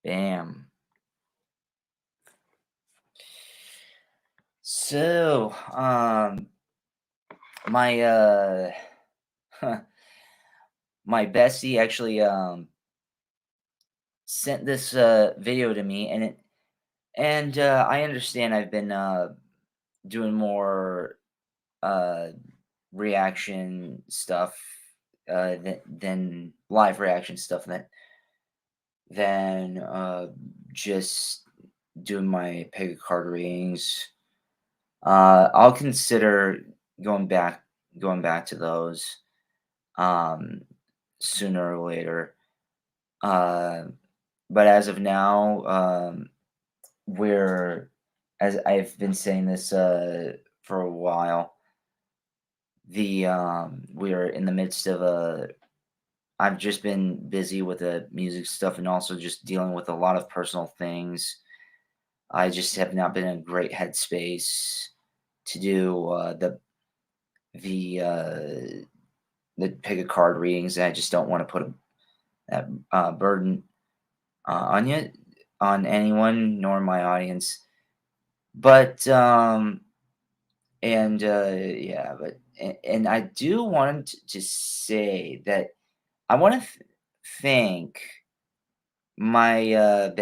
Bam. So, my my bestie actually sent this video to me, and I understand I've been doing more uh reaction stuff than live reaction stuff than just doing my pick a card readings. I'll consider going back going back to those um, sooner or later. Uh, but as of now, we're as I've been saying this for a while. We're in the midst of a. I've just been busy with the music stuff and also just dealing with a lot of personal things. I just have not been in a great headspace to do the the pick a card readings. And I just don't want to put that burden on you, on anyone, nor my audience. But and yeah, and I do want to say that I want to thank my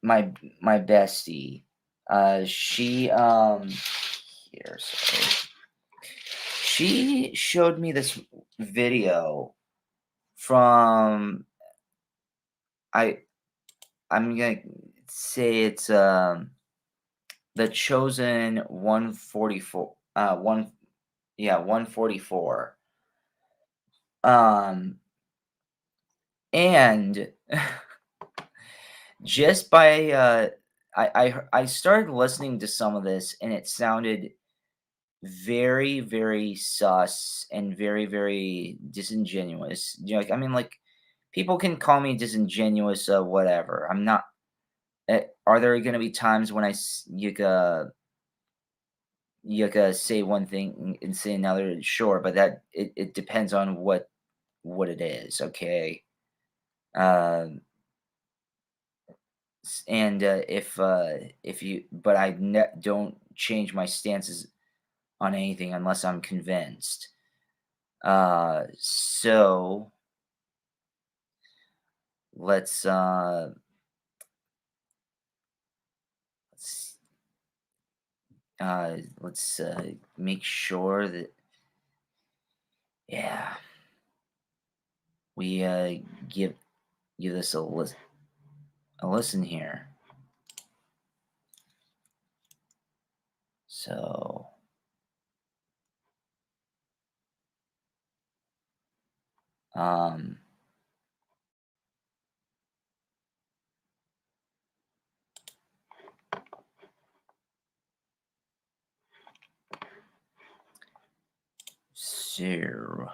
my my bestie. She here, sorry. She showed me this video from I I'm gonna say it's the Chozen 144 144. Um and just by I started listening to some of this and it sounded very, very sus and very, very disingenuous. Like I mean, like people can call me disingenuous, whatever. I'm not. Are there going to be times when you can say one thing and say another? Sure, but it depends on what it is. Okay. Um, and if you, but don't change my stances on anything unless I'm convinced. So let's let's make sure that yeah we give this a listen here. So um so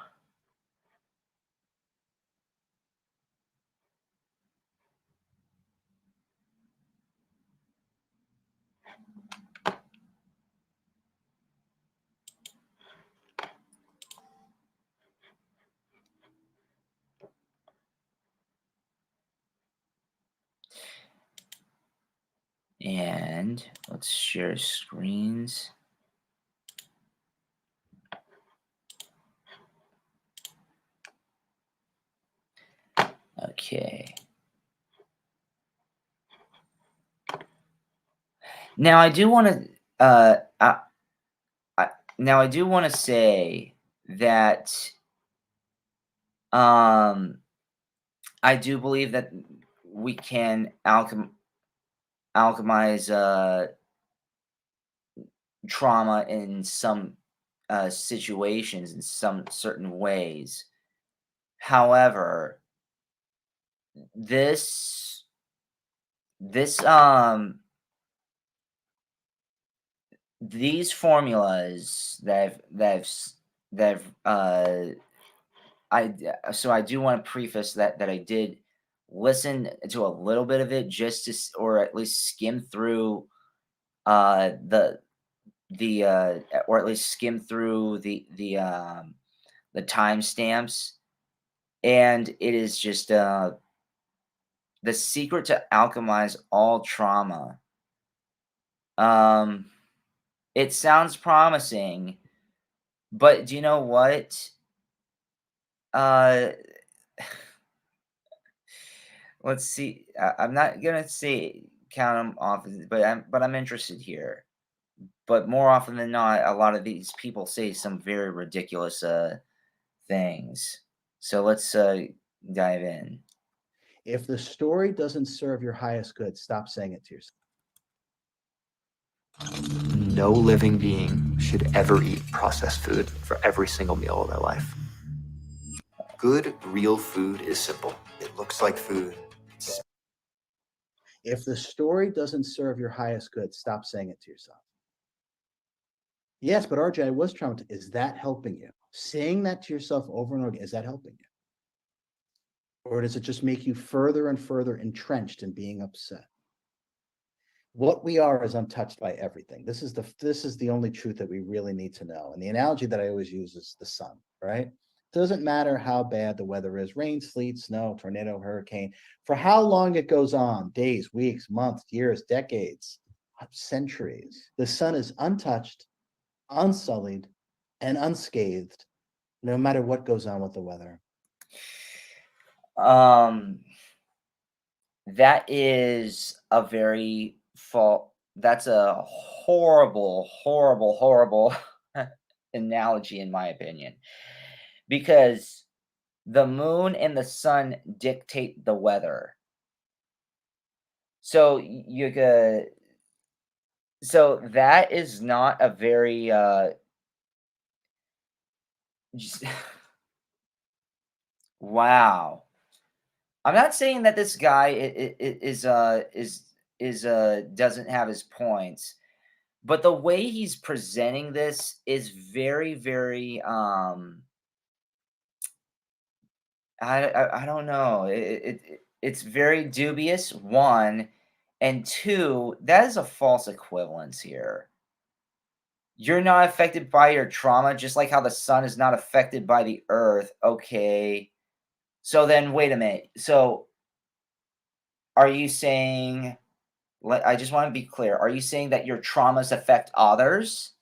and let's share screens. Okay. Now I do want to I now I do want to say that um I do believe that we can alchemize trauma in some situations in some certain ways. However, this this these formulas so I do want to preface that I did listen to a little bit of it just or at least skim through uh the the or at least skim through the timestamps, and it is just The secret to alchemize all trauma. Um, it sounds promising, but do you know what? Uh, let's see. I'm not gonna say count them off, but I'm interested here. But more often than not, a lot of these people say some very ridiculous things. So let's dive in. If the story doesn't serve your highest good, stop saying it to yourself. No living being should ever eat processed food for every single meal of their life. Good, real food is simple. It looks like food. If the story doesn't serve your highest good, stop saying it to yourself. Yes, but RJ, I was traumatized. Is that helping you? Saying that to yourself over and over again, is that helping you? Or does it just make you further and further entrenched in being upset? What we are is untouched by everything. This is the only truth that we really need to know. And the analogy that I always use is the sun, right? Doesn't matter how bad the weather is, rain, sleet, snow, tornado, hurricane, for how long it goes on, days, weeks, months, years, decades, centuries. The sun is untouched, unsullied, and unscathed, no matter what goes on with the weather. Um, that is a very fault. That's a horrible, horrible, horrible analogy, in my opinion, because the moon and the sun dictate the weather. So you could, so that is not a very just, wow. I'm not saying that this guy is doesn't have his points, but the way he's presenting this is very, very I don't know. It's very dubious, one, and two, that is a false equivalence here. You're not affected by your trauma, just like how the sun is not affected by the earth. Okay. So then wait a minute. So are you saying, I just want to be clear. Are you saying that your traumas affect others?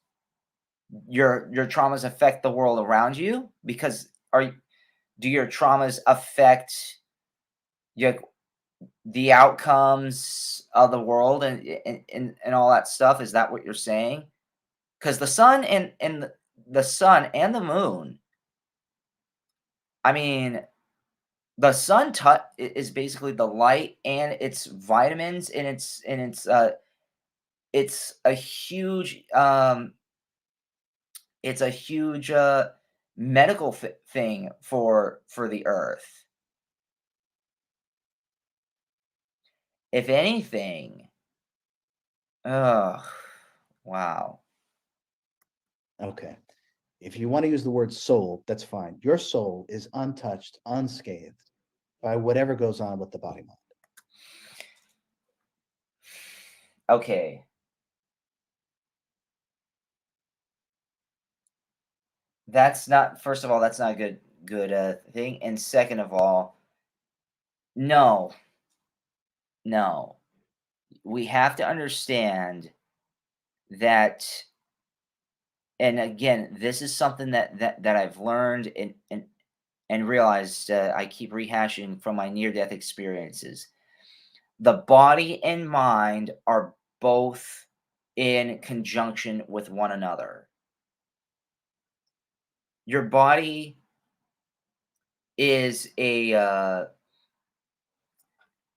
Your traumas affect the world around you? Because do your traumas affect your the outcomes of the world and all that stuff? Is that what you're saying? Because the sun and the moon, I mean, the sun is basically the light and its vitamins and it's a huge it's a huge medical thing for the earth. If anything, oh wow. Okay. If you want to use the word soul, that's fine. Your soul is untouched, unscathed by whatever goes on with the body mind. Okay, that's not, first of all, that's not a good thing, and second of all, no, no, we have to understand that, and again, this is something that I've learned and realized, I keep rehashing from my near death experiences. The body and mind are both in conjunction with one another. Your body is a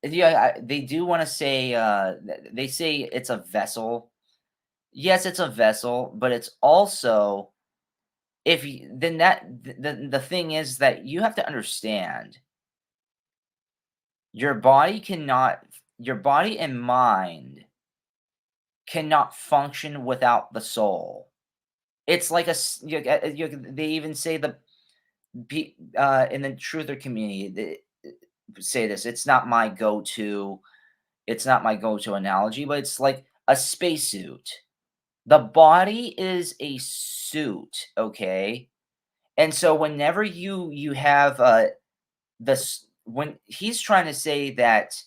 yeah, they do want to say they say it's a vessel. Yes, it's a vessel, but it's also, if you, then that the thing is that you have to understand your body cannot, your body and mind cannot function without the soul. It's like they even say in the truther community, say this. It's not my go-to analogy, but it's like a spacesuit. The body is a suit, okay? And so whenever you have this, when he's trying to say that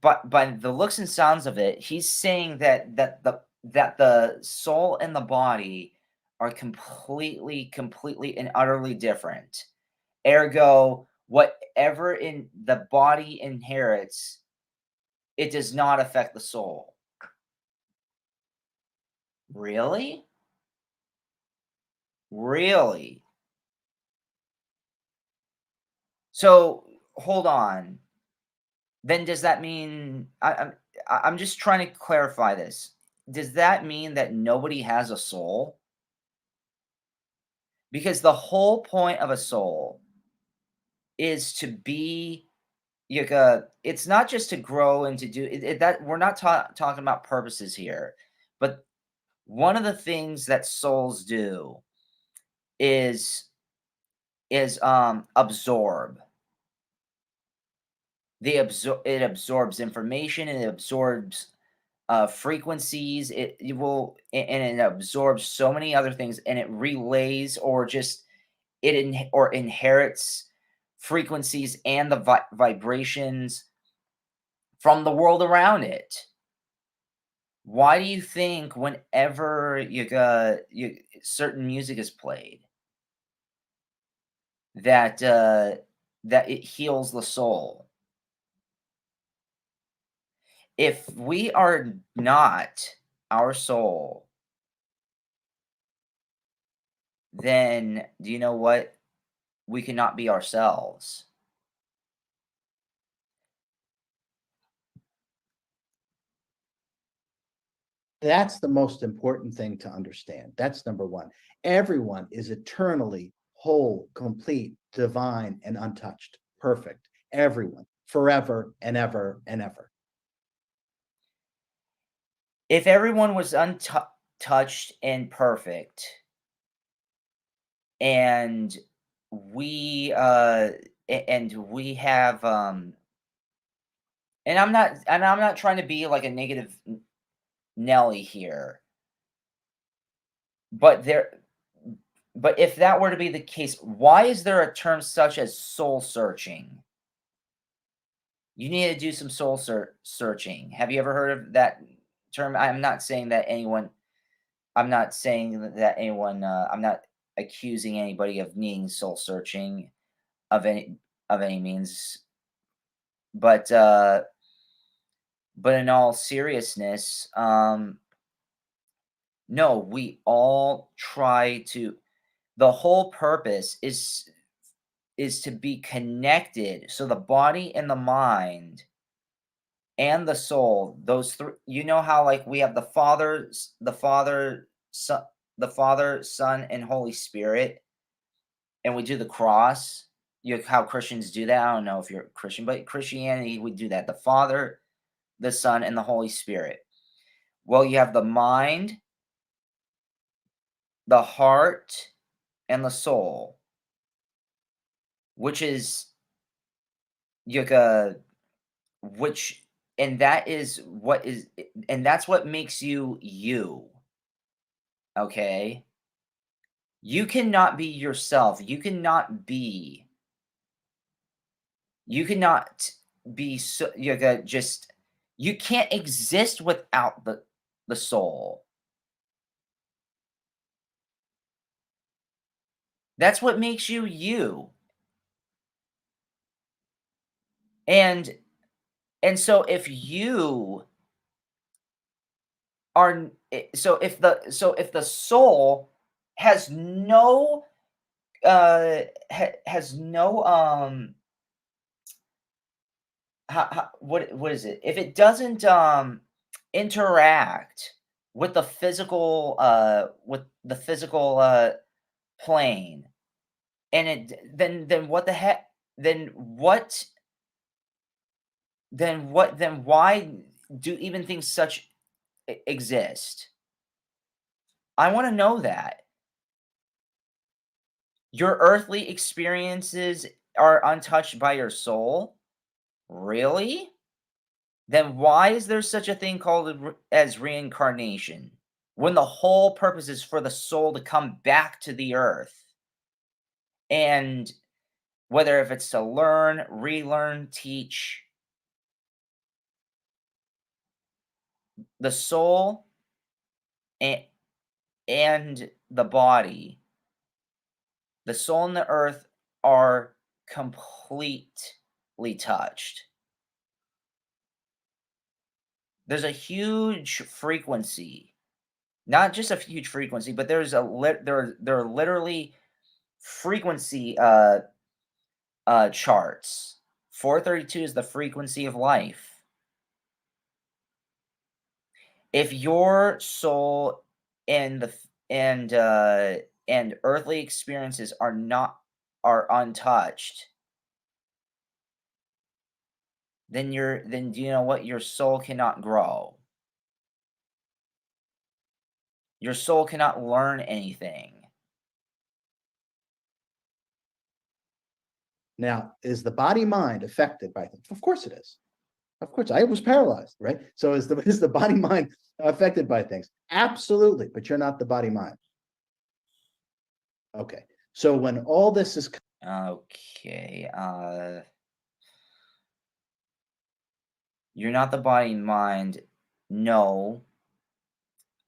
but by the looks and sounds of it, he's saying that the soul and the body are completely and utterly different. Ergo, whatever in the body inherits, it does not affect the soul. Really? Really? So hold on. Then does that mean I'm just trying to clarify this. Does that mean that nobody has a soul? Because the whole point of a soul is to be it's not just to grow and to do that we're not talking about purposes here. But one of the things that souls do is absorb. It absorbs information, and it absorbs frequencies. It will and it absorbs so many other things, and it relays or just or inherits frequencies and the vibrations from the world around it. Why do you think whenever certain music is played that that it heals the soul? If we are not our soul, then do you know what? We cannot be ourselves. That's the most important thing to understand. That's number one. Everyone is eternally whole, complete, divine, and untouched. Perfect. Everyone, forever and ever and ever. If everyone was untouched and perfect, and we have and I'm not trying to be like a negative Nelly here, but if that were to be the case, why is there a term such as soul searching? You need to do some soul searching. Have you ever heard of that term? I'm not saying that anyone. I'm not accusing anybody of needing soul searching of any means. But in all seriousness, no, we all try to. The whole purpose is to be connected. So the body and the mind and the soul, those three. You know how like we have the Father, Son, and Holy Spirit, and we do the cross. How Christians do that. I don't know if you're a Christian, but Christianity we do that. The Father, the Son, and the Holy Spirit. Well, you have the mind, the heart, and the soul, which is yucca, which and that is what is and that's what makes you you. Okay, you cannot be yourself. You cannot be so yucca. Just you can't exist without the soul. That's what makes you you. And so if you are if the soul has no has no what is it, if it doesn't interact with the physical plane, and then what the heck, then why do even things such exist? I want to know that. Your earthly experiences are untouched by your soul? Really? Then why is there such a thing called as reincarnation? When the whole purpose is for the soul to come back to the earth. And whether if it's to learn, relearn, teach, the soul and the body, the soul and the earth are completely touched. There's a huge frequency, not just a huge frequency, but there's there are literally frequency charts. 432 is the frequency of life. If your soul and and earthly experiences are untouched, then do you know what? Your soul cannot grow. Your soul cannot learn anything. Now, is the body mind affected by things? Of course it is. Of course, I was paralyzed, right? So is the body mind affected by things? Absolutely, but you're not the body mind. Okay. So when all this is Okay. You're not the body mind. No.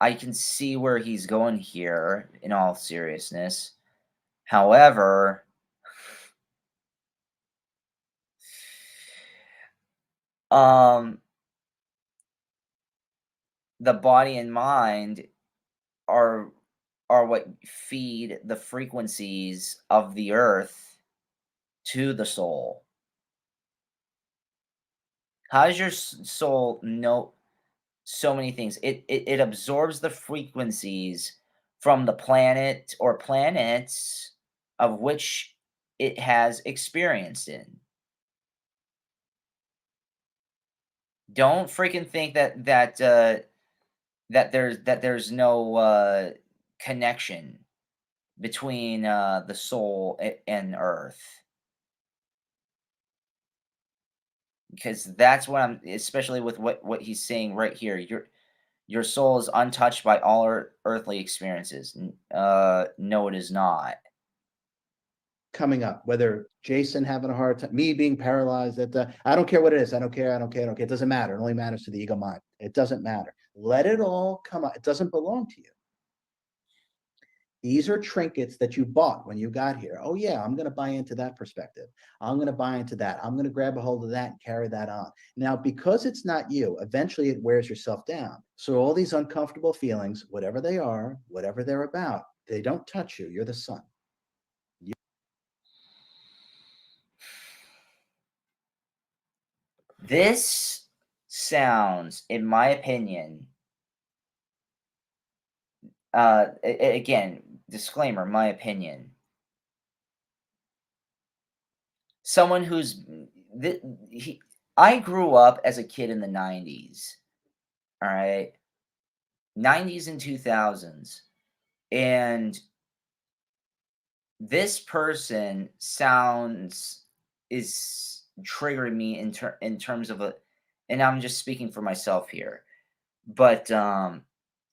I can see where he's going here, in all seriousness. However, um, the body and mind are what feed the frequencies of the earth to the soul. How does your soul know so many things? It absorbs the frequencies from the planet or planets of which it has experienced in. Don't freaking think that there's no connection between the soul and earth, because that's what I'm, especially with what he's saying right here. Your soul is untouched by all earthly experiences. No, it is not. coming up, whether Jason having a hard time, me being paralyzed, I don't care what it is. I don't care. I don't care. I don't care. It doesn't matter. It only matters to the ego mind. It doesn't matter. Let it all come out. It doesn't belong to you. These are trinkets that you bought when you got here. Oh, yeah, I'm going to buy into that perspective. I'm going to buy into that. I'm going to grab a hold of that and carry that on. Now, because it's not you, eventually it wears yourself down. So all these uncomfortable feelings, whatever they are, whatever they're about, they don't touch you. You're the sun. This sounds, in my opinion, again, disclaimer, my opinion. Someone who's I grew up as a kid in the 90s. All right. 90s and 2000s. And this person is triggering me in terms of and I'm just speaking for myself here. But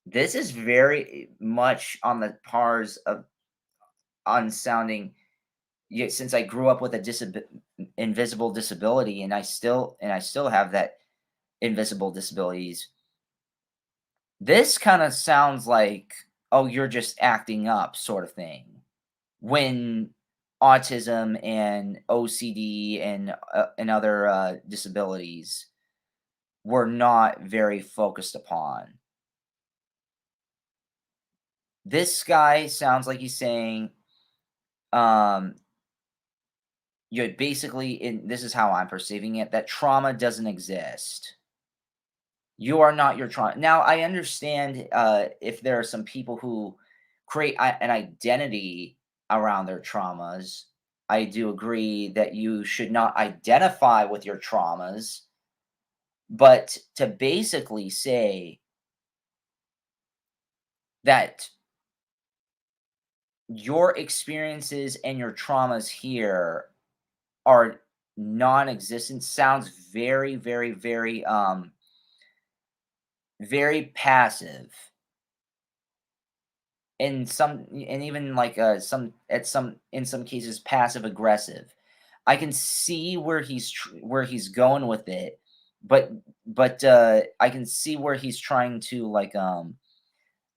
this is very much on the pars of on sounding, yeah, since I grew up with a invisible disability, and I still have that invisible disabilities. This kind of sounds like, oh, you're just acting up, sort of thing. When autism and OCD and other disabilities were not very focused upon. This guy sounds like he's saying, um, you're basically in. This is how I'm perceiving it. That trauma doesn't exist. You are not your trauma. Now, I understand if there are some people who create an identity around their traumas. I do agree that you should not identify with your traumas, but to basically say that your experiences and your traumas here are non-existent sounds very, very, very, very passive. And even like some in some cases passive aggressive. I can see where he's going with it, but but I can see where he's trying to like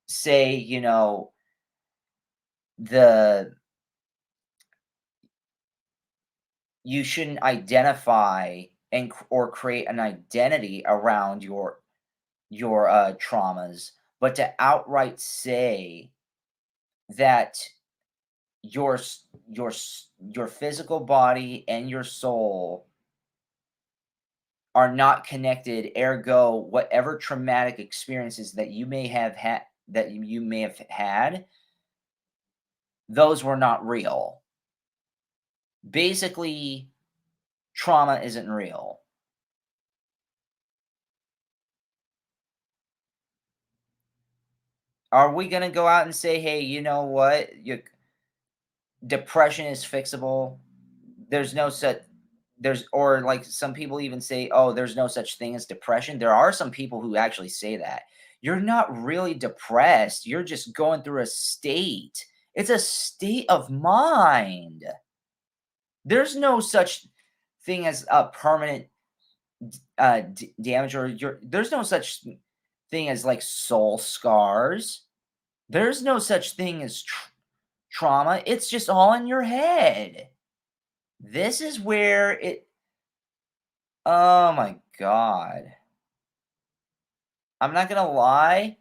say, you know, the you shouldn't identify or create an identity around your traumas, but to outright say that your physical body and your soul are not connected, ergo whatever traumatic experiences that you may have had, those were not real. Basically, trauma isn't real. Are we gonna go out and say, hey, you know what? Depression is fixable. There's no such there's or like some people even say, oh, there's no such thing as depression. There are some people who actually say that. You're not really depressed. You're just going through a state. It's a state of mind. There's no such thing as a permanent damage, or there's no such thing as like soul scars. There's no such thing as trauma. It's just all in your head. This is where it oh my god. I'm not gonna lie,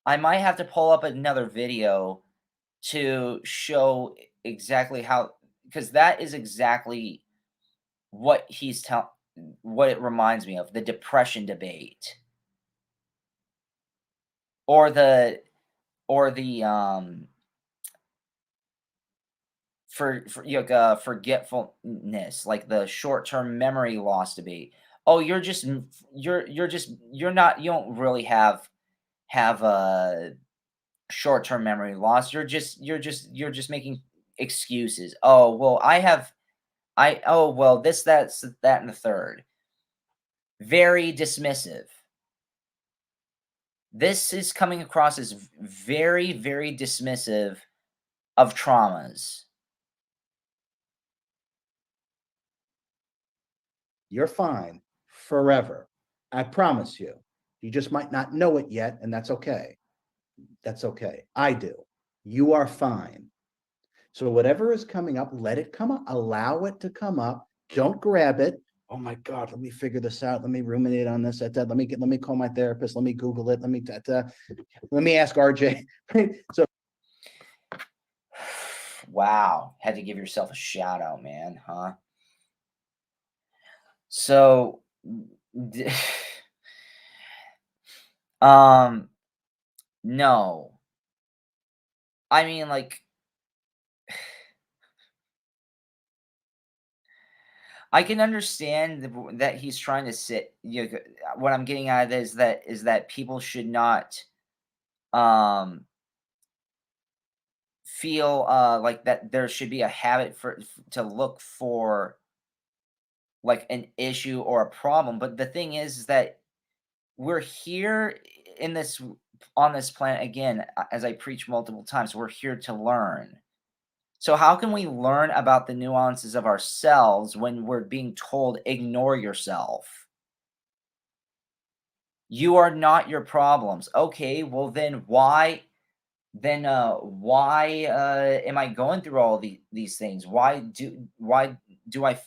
I might have to pull up another video to show exactly how, because that is exactly what what it reminds me of, the depression debate. Or the for forgetfulness, like the short-term memory loss debate. Oh, you're not, you don't really have a short-term memory loss. You're just making excuses. Oh, well, oh, well, this, that, and the third. Very dismissive. This is coming across as very, very dismissive of traumas. You're fine forever. I promise you. You just might not know it yet, and that's okay. That's okay. I do. You are fine. So whatever is coming up, let it come up. Allow it to come up. Don't grab it. Oh my God, let me figure this out. Let me ruminate on this. Let me call my therapist. Let me Google it. Let me ask RJ. So Wow, had to give yourself a shout out, man, huh? So, um, no. I mean, like, I can understand that he's trying to sit. What I'm getting at is that people should not um feel like that there should be a habit to look for like an issue or a problem. But the thing is that we're here in this on this planet again, as I preach multiple times, we're here to learn. So how can we learn about the nuances of ourselves when we're being told ignore yourself? You are not your problems. Okay, well then why am I going through all these things? Why do I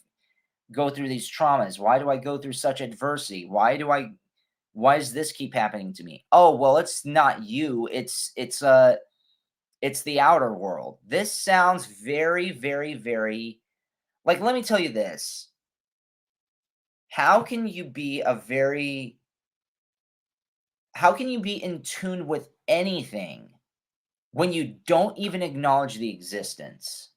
go through these traumas? Why do I go through such adversity? Why does this keep happening to me? Oh, well, it's not you. It's the outer world. This sounds very, very, very like, let me tell you this. How can you be how can you be in tune with anything when you don't even acknowledge the existence?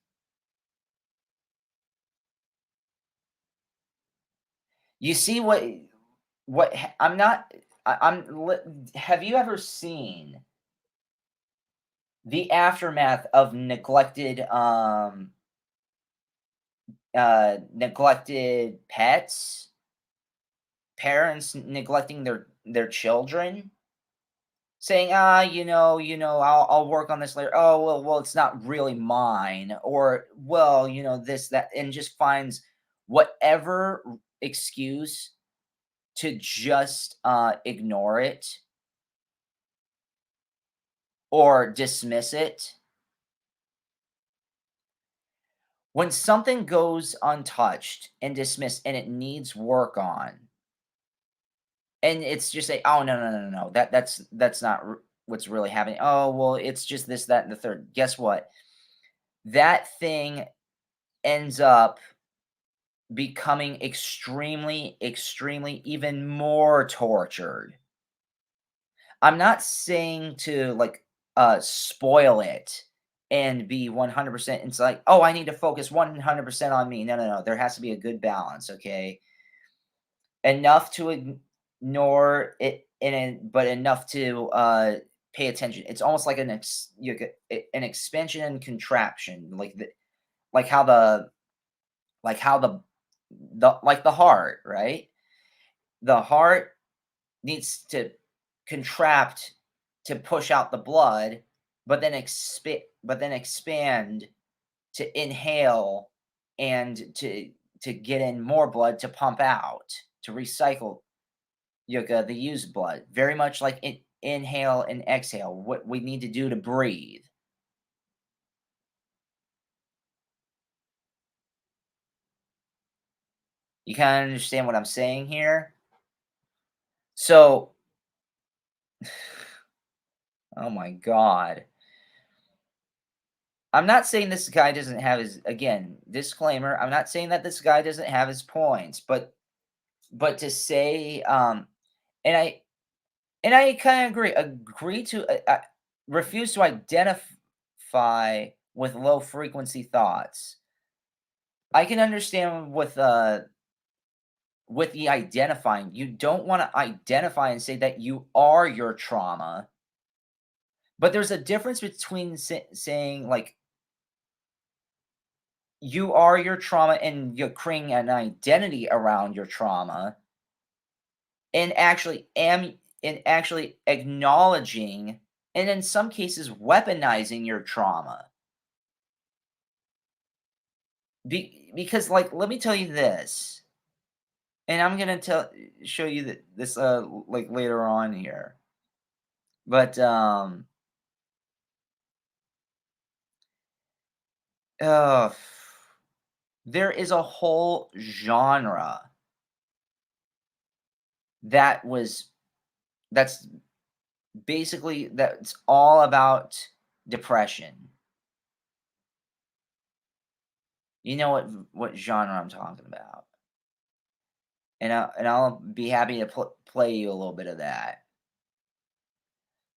You see I'm not have you ever seen the aftermath of neglected pets, parents neglecting their children, saying, I'll work on this later. Oh, well, it's not really mine, or well, this, that, and just finds whatever excuse to just ignore it or dismiss it. When something goes untouched and dismissed and it needs work on, and it's just say, "Oh, no, no, no, no, no, that's not what's really happening. Oh, well, it's just this, that, and the third." Guess what? That thing ends up becoming extremely, extremely even more tortured. I'm not saying to like spoil it and be 100%. It's like, oh, I need to focus 100% on me. No, no, no. There has to be a good balance, okay? Enough to ignore it but enough to pay attention. It's almost like an expansion and contraction, like how the like the heart, right? The heart needs to contract to push out the blood, but then expand to inhale and to get in more blood to pump out, to recycle the used blood. Very much like inhale and exhale, what we need to do to breathe. You kind of understand what I'm saying here? So, oh my God. I'm not saying this guy doesn't have his, again, disclaimer, I'm not saying that this guy doesn't have his points, but to say, and I kind of agree to refuse to identify with low frequency thoughts. I can understand with the identifying. You don't want to identify and say that you are your trauma, but there's a difference between saying like you are your trauma and you're creating an identity around your trauma, and actually acknowledging and in some cases weaponizing your trauma. Because like let me tell you this, and I'm gonna show you that this like later on here, but uh there is a whole genre that was that's that's all about depression. You know what genre I'm talking about, and I'll be happy to play you a little bit of that.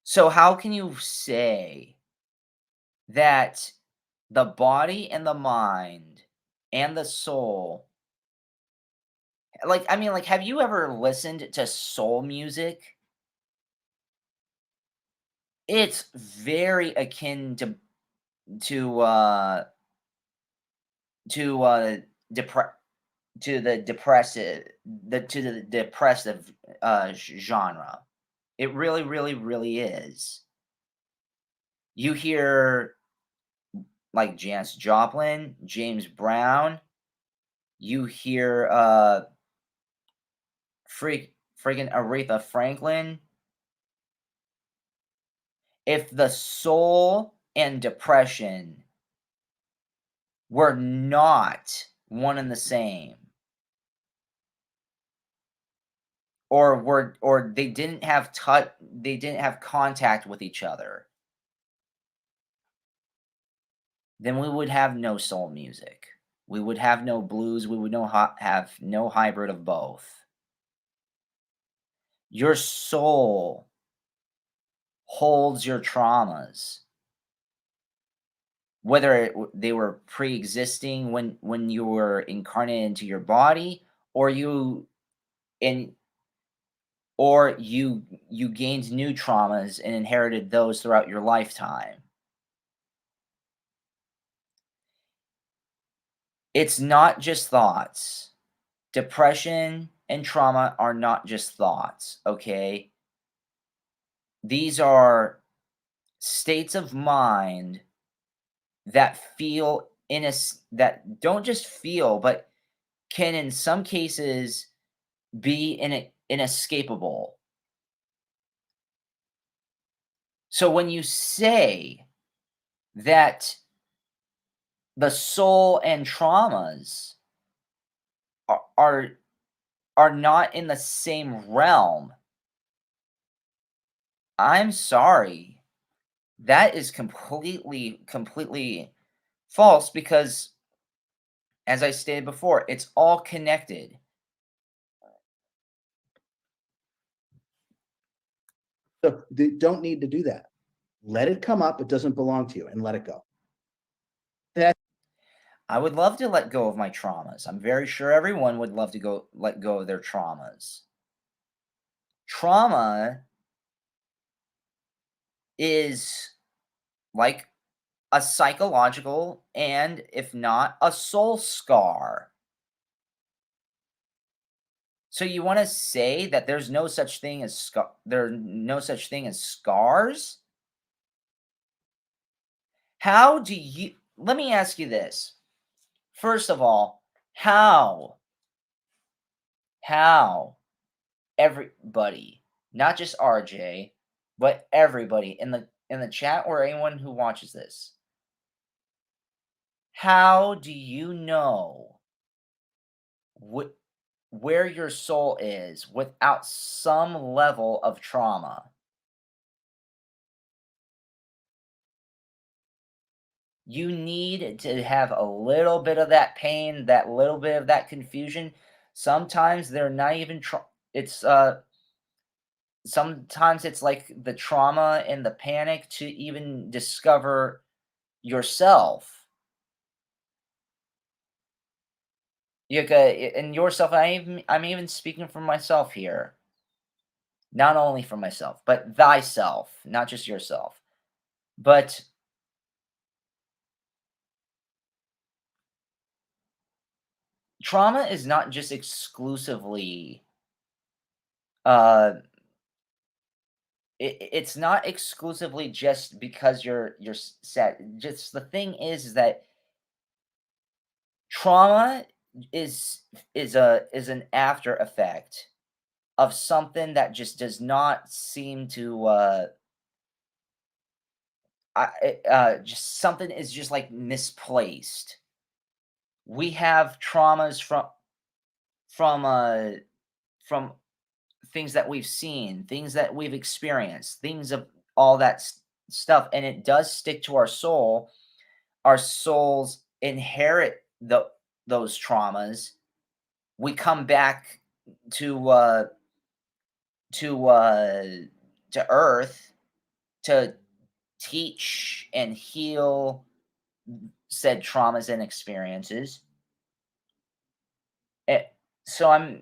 So how can you say that the body and the mind and the soul, like I mean, like have you ever listened to soul music? It's very akin to uh to depre- to the depressive the depressive genre. It really, really, really is. You hear like Janis Joplin, James Brown, you hear freaking Aretha Franklin. If the soul and depression were not one and the same, or they didn't have contact with each other, then we would have no soul music. We would have no blues. We would have no hybrid of both. Your soul holds your traumas, whether they were pre-existing when you were incarnated into your body, or in you gained new traumas and inherited those throughout your lifetime. It's not just thoughts. Depression and trauma are not just thoughts, okay? These are states of mind that feel that don't just feel, but can in some cases be inescapable. So when you say that the soul and traumas are are, are not in the same realm, I'm sorry. That is completely false because as I stated before, it's all connected. So don't need to do that. Let it come up. It doesn't belong to you, and let it go. I would love to let go of my traumas. I'm very sure everyone would love to let go of their traumas. Trauma is like a psychological and if not a soul scar. So you want to say that there's no such thing as no such thing as scars? How do you Let me ask you this. First of all, how everybody, not just RJ, but everybody in the chat or anyone who watches this, how do you know what where your soul is without some level of trauma? You need to have a little bit of that pain, that little bit of that confusion. Sometimes they're not even it's sometimes it's like the trauma and the panic to even discover yourself. And yourself. I'm even speaking for myself here. Not only for myself, but thyself, not just yourself. But trauma is not just exclusively uh it's not exclusively just because you're sad. Just the thing is that trauma is is an after effect of something that just does not seem to just something is just like misplaced. We have traumas from uh from things that we've seen, things that we've experienced, things of all that stuff, and it does stick to our soul. Our souls inherit those traumas. We come back to uh to uh to earth to teach and heal said traumas and experiences. Eh, so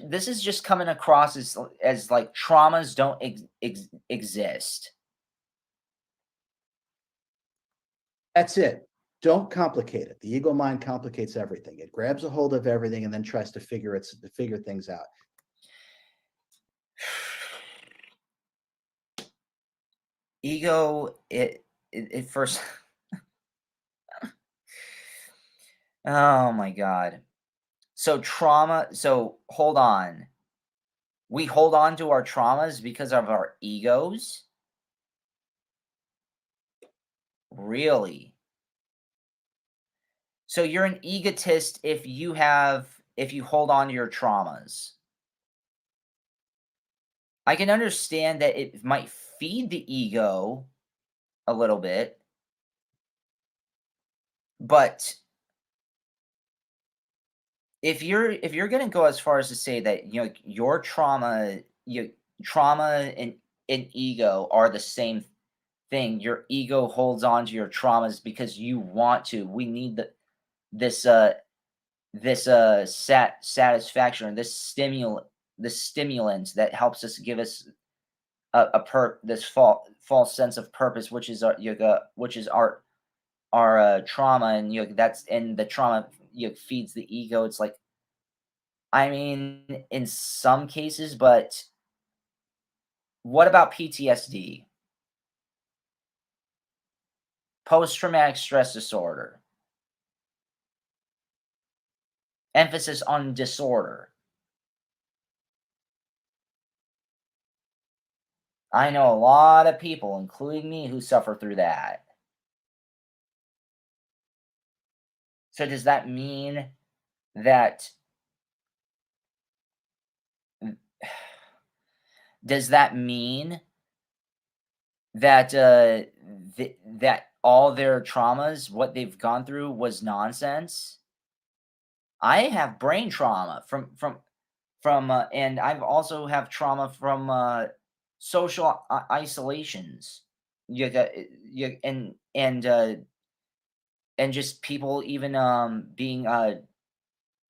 this is just coming across as like traumas don't exist. That's it. Don't complicate it. The ego mind complicates everything. It grabs a hold of everything and then tries to figure things out. Ego, it first. Oh my god. So trauma. So hold on. We hold on to our traumas because of our egos. Really? So you're an egotist if you hold on to your traumas. I can understand that it might feed the ego a little bit, but if you're gonna go as far as to say that your trauma and ego are the same thing. Your ego holds on to your traumas because you want to. We need this satisfaction or this stimulant that helps us give us this false sense of purpose, which is which is our trauma, and that's and the trauma feeds the ego. It's like, I mean, in some cases, but what about PTSD, post traumatic stress disorder? Emphasis on disorder. I know a lot of people, including me, who suffer through that. So does that mean that does that mean that that all their traumas, what they've gone through, was nonsense? I have brain trauma and I've also have trauma from social isolations. You got you and just people even being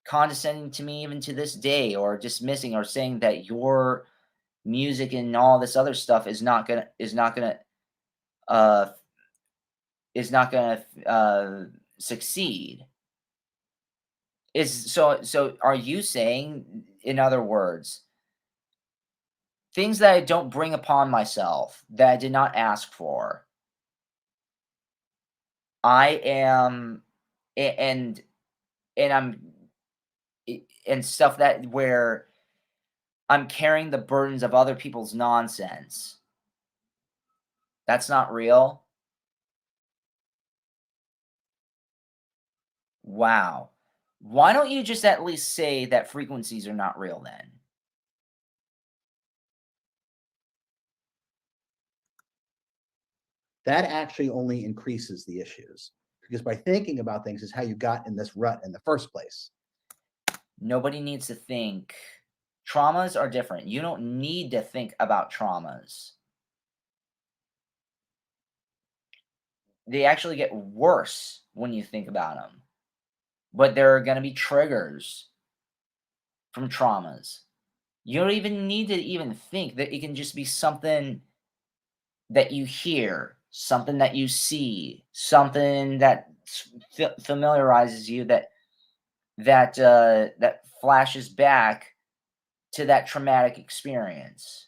condescending to me even to this day, or dismissing, or saying that your music and all this other stuff uh is not gonna succeed. So are you saying, in other words, things that I don't bring upon myself, that I did not ask for, I am and I'm and stuff that where I'm carrying the burdens of other people's nonsense. That's not real? Wow. Why don't you just at least say that frequencies are not real then? That actually only increases the issues, because by thinking about things is how you got in this rut in the first place. Nobody needs to think. Traumas are different. You don't need to think about traumas. They actually get worse when you think about them. But there are going to be triggers from traumas. You don't even need to even think that it can just be something that you hear, something that you see, something that familiarizes you, that flashes back to that traumatic experience.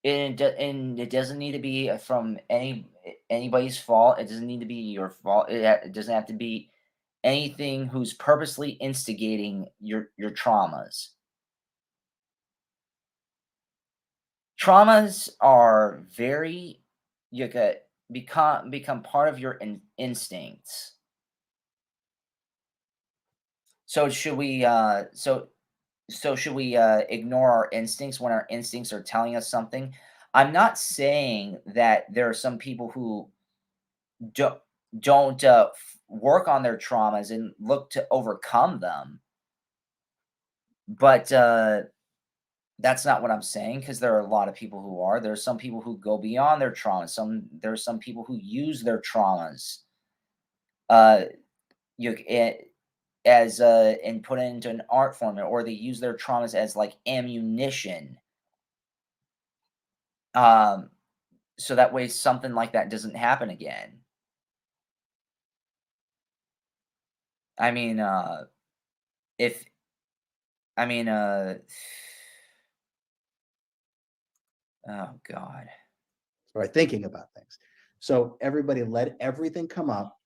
And it doesn't need to be from anybody's fault. It doesn't need to be your fault. It doesn't have to be anything who's purposely instigating your traumas. Traumas are very you could become part of your instincts. So should we should we ignore our instincts when our instincts are telling us something? I'm not saying that there are some people who don't don't work on their traumas and look to overcome them, but that's not what I'm saying, because there are a lot of people who are. There are some people who go beyond their traumas. There are some people who use their traumas uh, you as and put it into an art form, or they use their traumas as like ammunition. Um, so that way something like that doesn't happen again. I mean, if I mean, oh God. By thinking about things. So everybody let everything come up,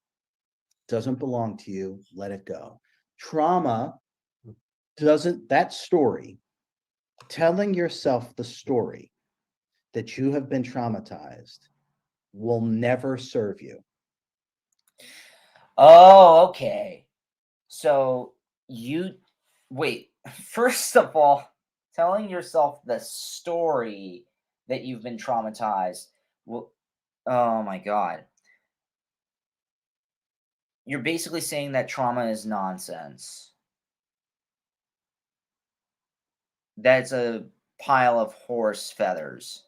doesn't belong to you, let it go. Trauma doesn't, that story, telling yourself the story that you have been traumatized will never serve you. Oh, okay. So you wait. First of all, telling yourself the story that you've been traumatized. Well, oh my God. You're basically saying that trauma is nonsense. That's a pile of horse feathers.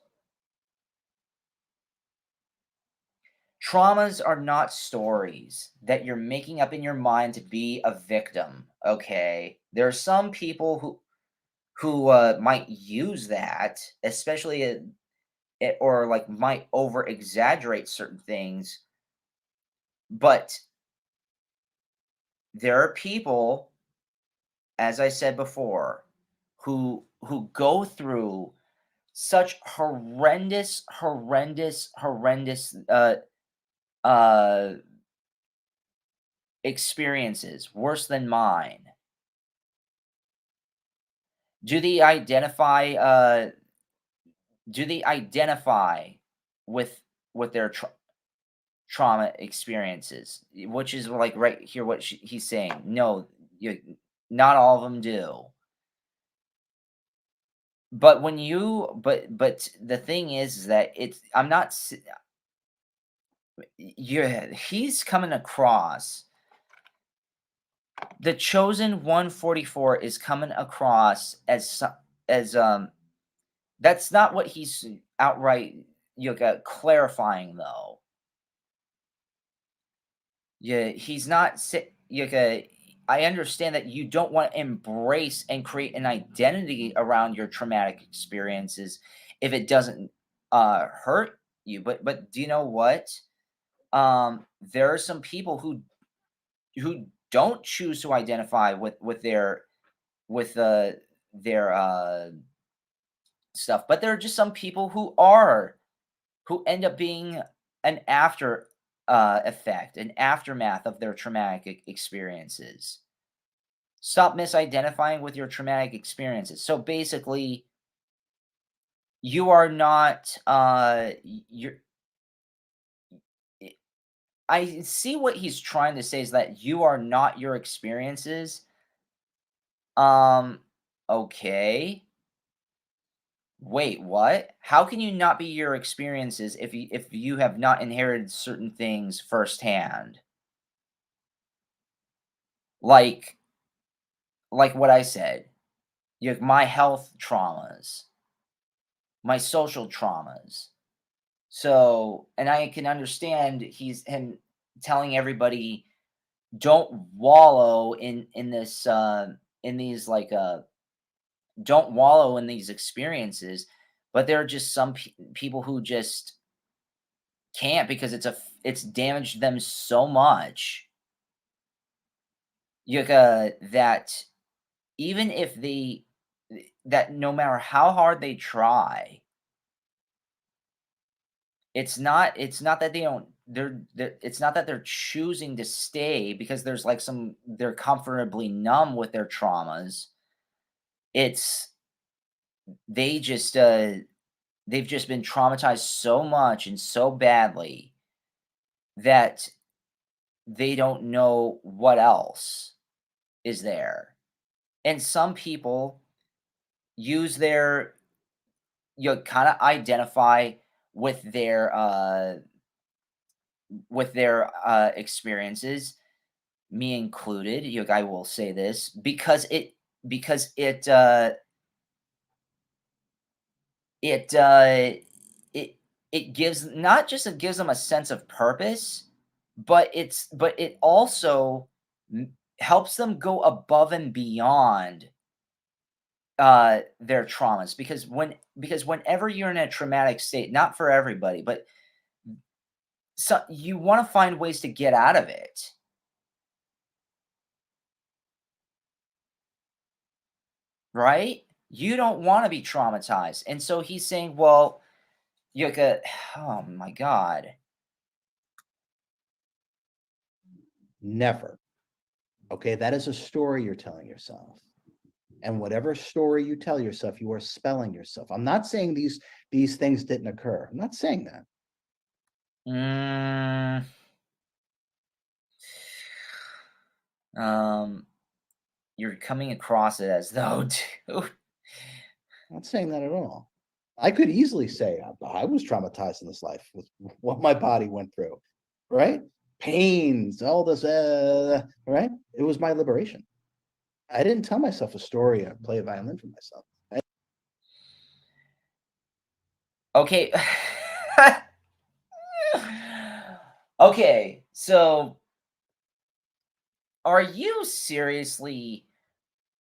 Traumas are not stories that you're making up in your mind to be a victim. Okay, there are some people who might use that, especially or like might over exaggerate certain things. But there are people, as I said before, who go through such horrendous uh experiences, worse than mine, Do they identify with their trauma experiences? Which is like right here what he's saying. No, not all of them do. But when you but the thing is that it's I'm not yeah, he's coming across the chosen 144 is coming across as as that's not what he's outright clarifying though. Yeah, he's not I understand that you don't want to embrace and create an identity around your traumatic experiences if it doesn't hurt you. But do you know what? There are some people who don't choose to identify with with uh their stuff, but there are just some people who end up being an after effect, an aftermath of their traumatic experiences. Stop misidentifying with your traumatic experiences. So basically, you are not you're I see what he's trying to say is that you are not your experiences. Um okay. Wait, what? How can you not be your experiences if you have not inherited certain things firsthand? Like what I said, you have my health traumas, my social traumas. So, and I can understand he's him telling everybody don't wallow in this in these don't wallow in these experiences, but there are just some people who just can't because it's damaged them so much. That even if that no matter how hard they try, it's not that they don't they're it's not that they're choosing to stay because there's like some they're comfortably numb with their traumas. It's they just they've just been traumatized so much and so badly that they don't know what else is there. And some people use their kind of identify with their experiences, me included. I will say this because it it it gives not just it gives them a sense of purpose, but it also helps them go above and beyond their traumas because whenever you're in a traumatic state, not for everybody, but so you want to find ways to get out of it, right? You don't want to be traumatized. And so he's saying, well, you could, oh my God. Never. Okay, that is a story you're telling yourself. And whatever story you tell yourself, you are spelling yourself. I'm not saying these things didn't occur. I'm not saying that. Mm, um, you're coming across it as though, dude. I'm not saying that at all. I could easily say I was traumatized in this life with what my body went through, right? Pains, all this, right? It was my liberation. I didn't tell myself a story or play a violin for myself. Okay. Okay, so are you seriously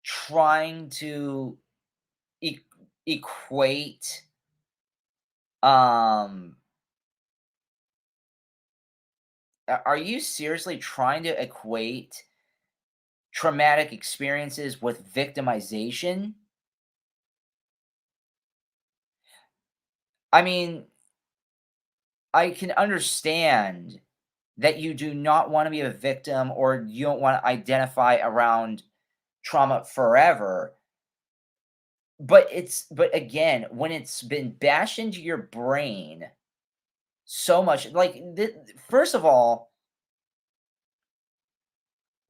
trying to e- equate um are you seriously trying to equate traumatic experiences with victimization? I mean, I can understand that you do not want to be a victim or you don't want to identify around trauma forever. but again, when it's been bashed into your brain so much, like, first of all,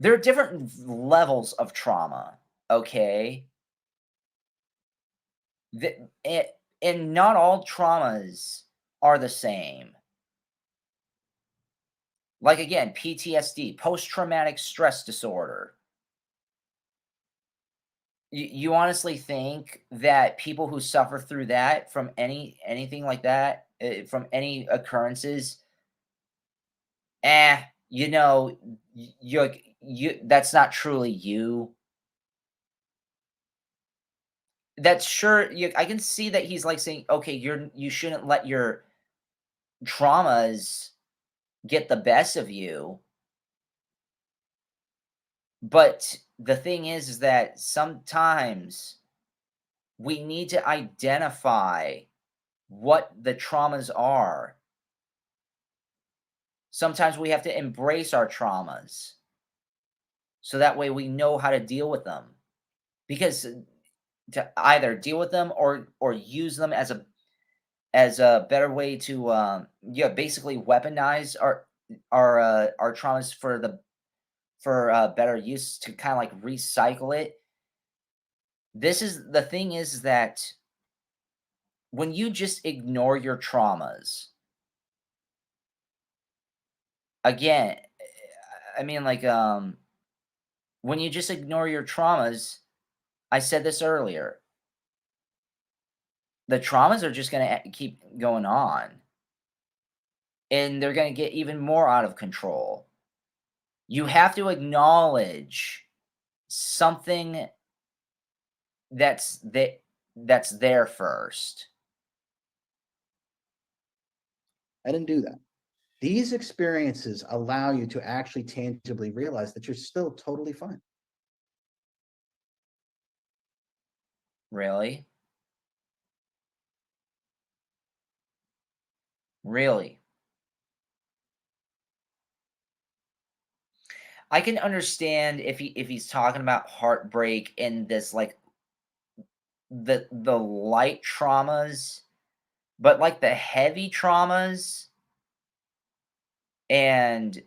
there are different levels of trauma, okay? The, and not all traumas are the same. Like, again, PTSD, post traumatic stress disorder. You honestly think that people who suffer through that from anything like that, from any occurrences, you know, you that's not truly you. That's sure I can see that he's like saying, okay, you shouldn't let your traumas get the best of you. But the thing is that sometimes we need to identify what the traumas are. Sometimes we have to embrace our traumas so that way we know how to deal with them. Because to either deal with them or use them as a better way to yeah, basically weaponize our traumas for better use, to kind of like recycle it. This is the thing, is that when you just ignore your traumas, again, I mean, like, when you just ignore your traumas, I said this earlier, the traumas are just going to keep going on, and they're going to get even more out of control. You have to acknowledge something that's that's there first. I didn't do that. These experiences allow you to actually tangibly realize that you're still totally fine. Really? Really? I can understand if he's talking about heartbreak and this, like, the light traumas, but like the heavy traumas and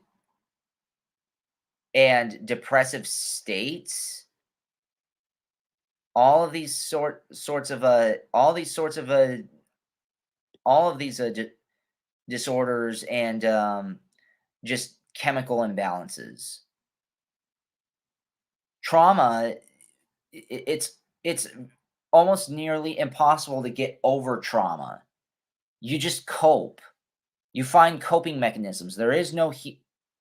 depressive states, all of these sorts of all of these disorders and just chemical imbalances. Trauma, it's almost nearly impossible to get over trauma. You just cope. You find coping mechanisms. There is no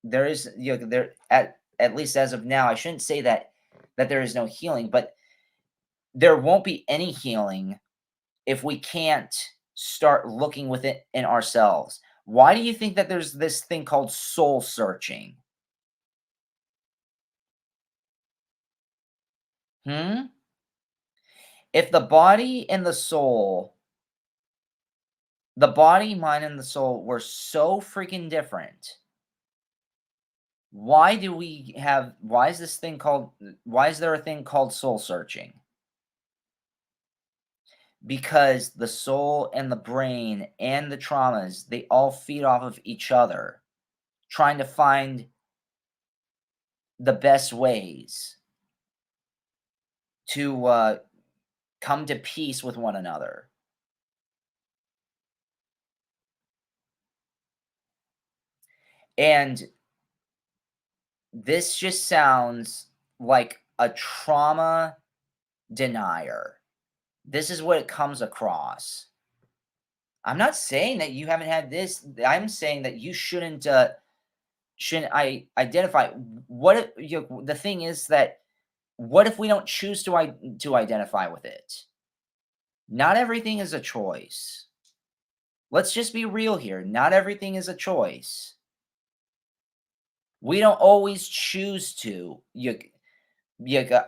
there is, there, at least as of now, I shouldn't say that there is no healing, but there won't be any healing if we can't start looking within in ourselves. Why do you think that there's this thing called soul searching? Hmm? If the body, mind, and the soul were so freaking different, why is there a thing called soul searching? Because the soul and the brain and the traumas, they all feed off of each other, trying to find the best ways to come to peace with one another. And this just sounds like a trauma denier. This is what it comes across. I'm not saying that you haven't had this. I'm saying that you shouldn't I identify what if, the thing is that what if we don't choose to identify with it? Not everything is a choice. Let's just be real here. Not everything is a choice. We don't always choose to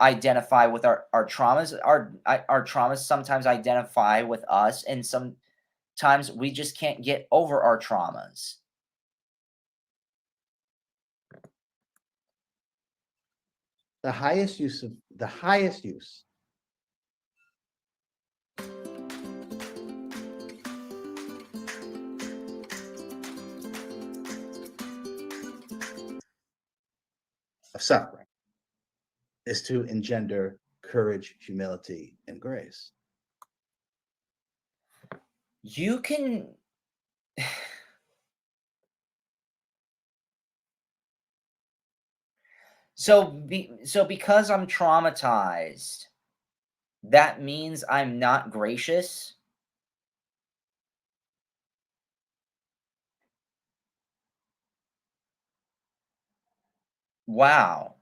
identify with our traumas. Our traumas sometimes identify with us, and sometimes we just can't get over our traumas. The highest use of suffering is to engender courage, humility, and grace. You can so because I'm traumatized, that means I'm not gracious? Wow.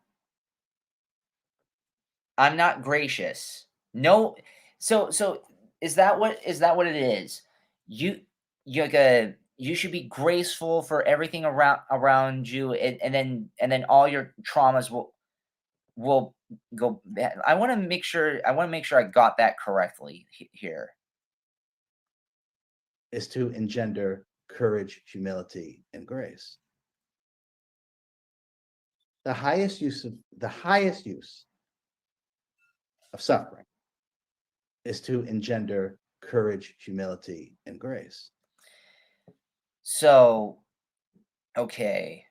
I'm not gracious. No, so is that what it is? You you should be graceful for everything around you, and then all your traumas will go bad. I want to make sure I got that correctly here. Is to engender courage, humility, and grace. The highest use of suffering is to engender courage, humility, and grace. So, okay.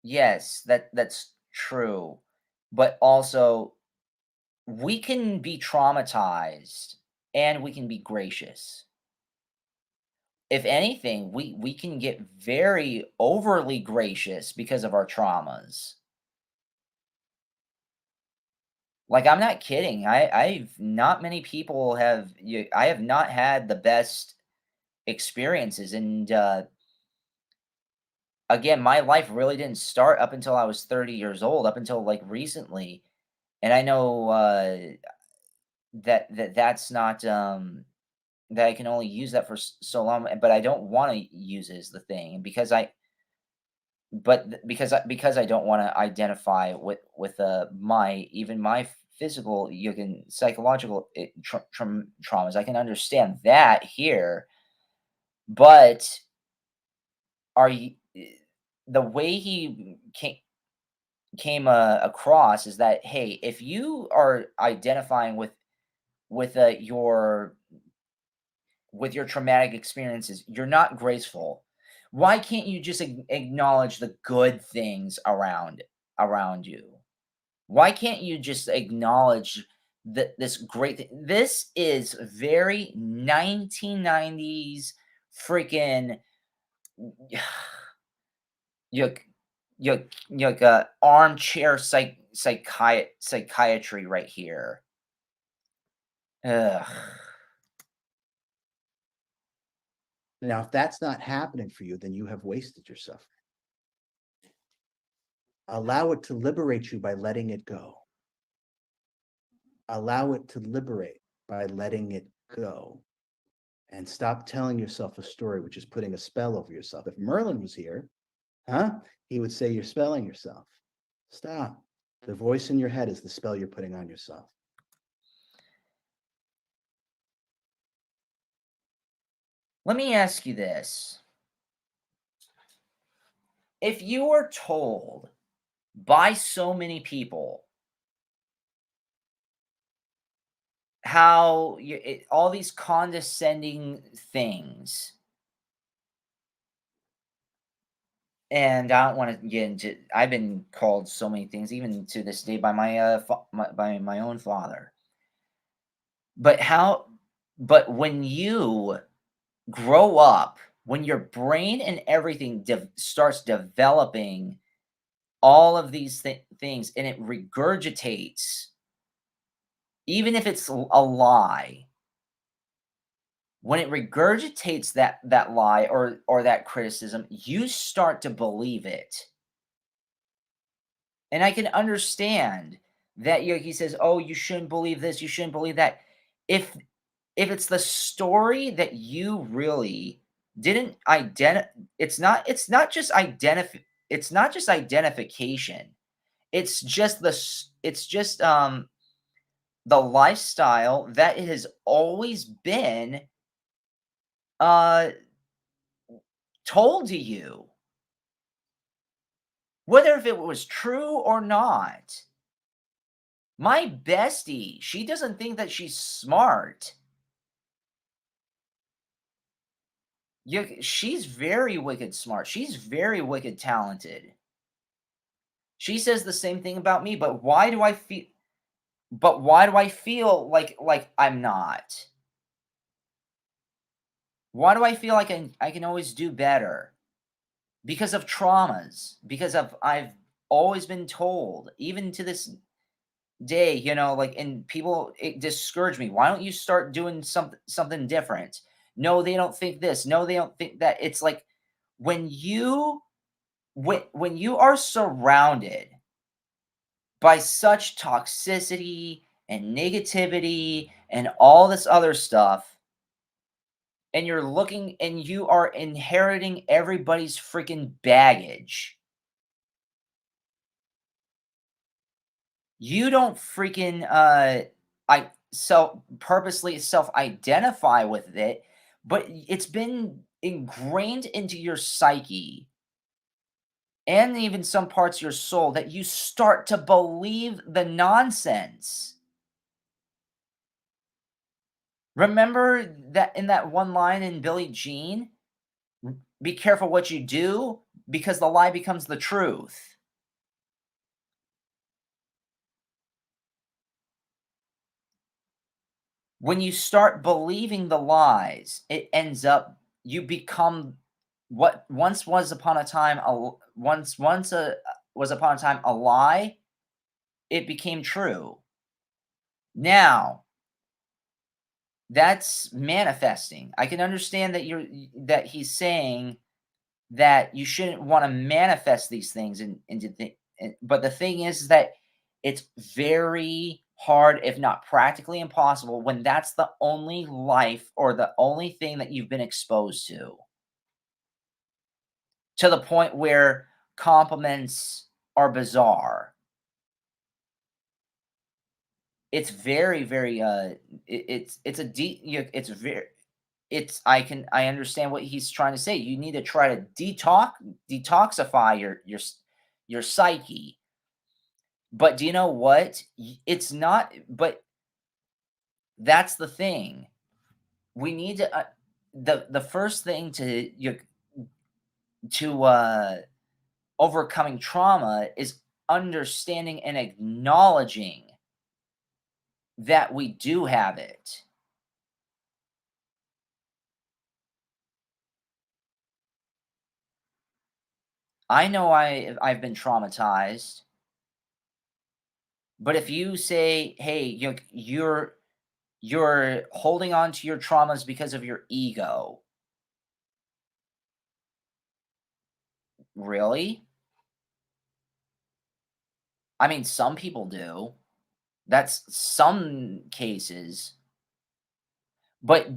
Yes, that's true. But also we can be traumatized and we can be gracious. If anything, we can get very overly gracious because of our traumas. Like, I'm not kidding. I've not many people I have not had the best experiences, and again, my life really didn't start up until I was 30 years old, up until like recently. And I know that's not that I can only use that for so long, but I don't want to use it as the thing because because I don't want to identify with my physical, you can psychological traumas. I can understand that here, but are you the way he came across is that, hey, if you are identifying with your traumatic experiences, you're not graceful. Why can't you just acknowledge the good things around you? Why can't you just acknowledge that this great this is very 1990s freaking yuck armchair psychiatry right here. Ugh. Now, if that's not happening for you, then you have wasted yourself. Allow it to liberate you by letting it go. Allow it to liberate by letting it go. And stop telling yourself a story which is putting a spell over yourself. If Merlin was here, he would say you're spelling yourself. Stop. The voice in your head is the spell you're putting on yourself. Let me ask you this. If you were told by so many people how all these condescending things, and I don't want to get into. I've been called so many things, even to this day, by by my own father. But how? But when you grow up, when your brain and everything starts developing all of these things, and it regurgitates, even if it's a lie, when it regurgitates that lie or that criticism, you start to believe it. And I can understand that, he says, "Oh, you shouldn't believe this, you shouldn't believe that." If it's the story that you really didn't it's not just identification. It's just the lifestyle that it has always been uh told to you, whether if it was true or not. My bestie, she doesn't think that she's smart. She's very wicked smart. She's very wicked talented. She says the same thing about me, but why do I feel like I'm not? Why do I feel like I can always do better? Because of traumas, because I've always been told, even to this day, like, and people it discourage me. Why don't you start doing something different? No, they don't think this. No, they don't think that. It's like when you are surrounded by such toxicity and negativity and all this other stuff, and you're looking and you are inheriting everybody's freaking baggage. You don't freaking I purposely self-identify with it, but it's been ingrained into your psyche and even some parts of your soul that you start to believe the nonsense. Remember that in that one line in Billie Jean? Be careful what you do because the lie becomes the truth. When you start believing the lies, it ends up you become what once was upon a time was upon a time a lie, it became true. Now, that's manifesting. I can understand that he's saying that you shouldn't want to manifest these things but the thing is that it's very hard, if not practically impossible, when that's the only life or the only thing that you've been exposed to the point where compliments are bizarre. It's very, very it's a deep it's very it's I understand what he's trying to say. You need to try to detoxify your psyche. But do you know what? It's not, but that's the thing. We need to the first thing to overcoming trauma is understanding and acknowledging that we do have it. I know I've been traumatized, but if you say, "Hey, you're holding on to your traumas because of your ego." Really? I mean, some people do. That's some cases. But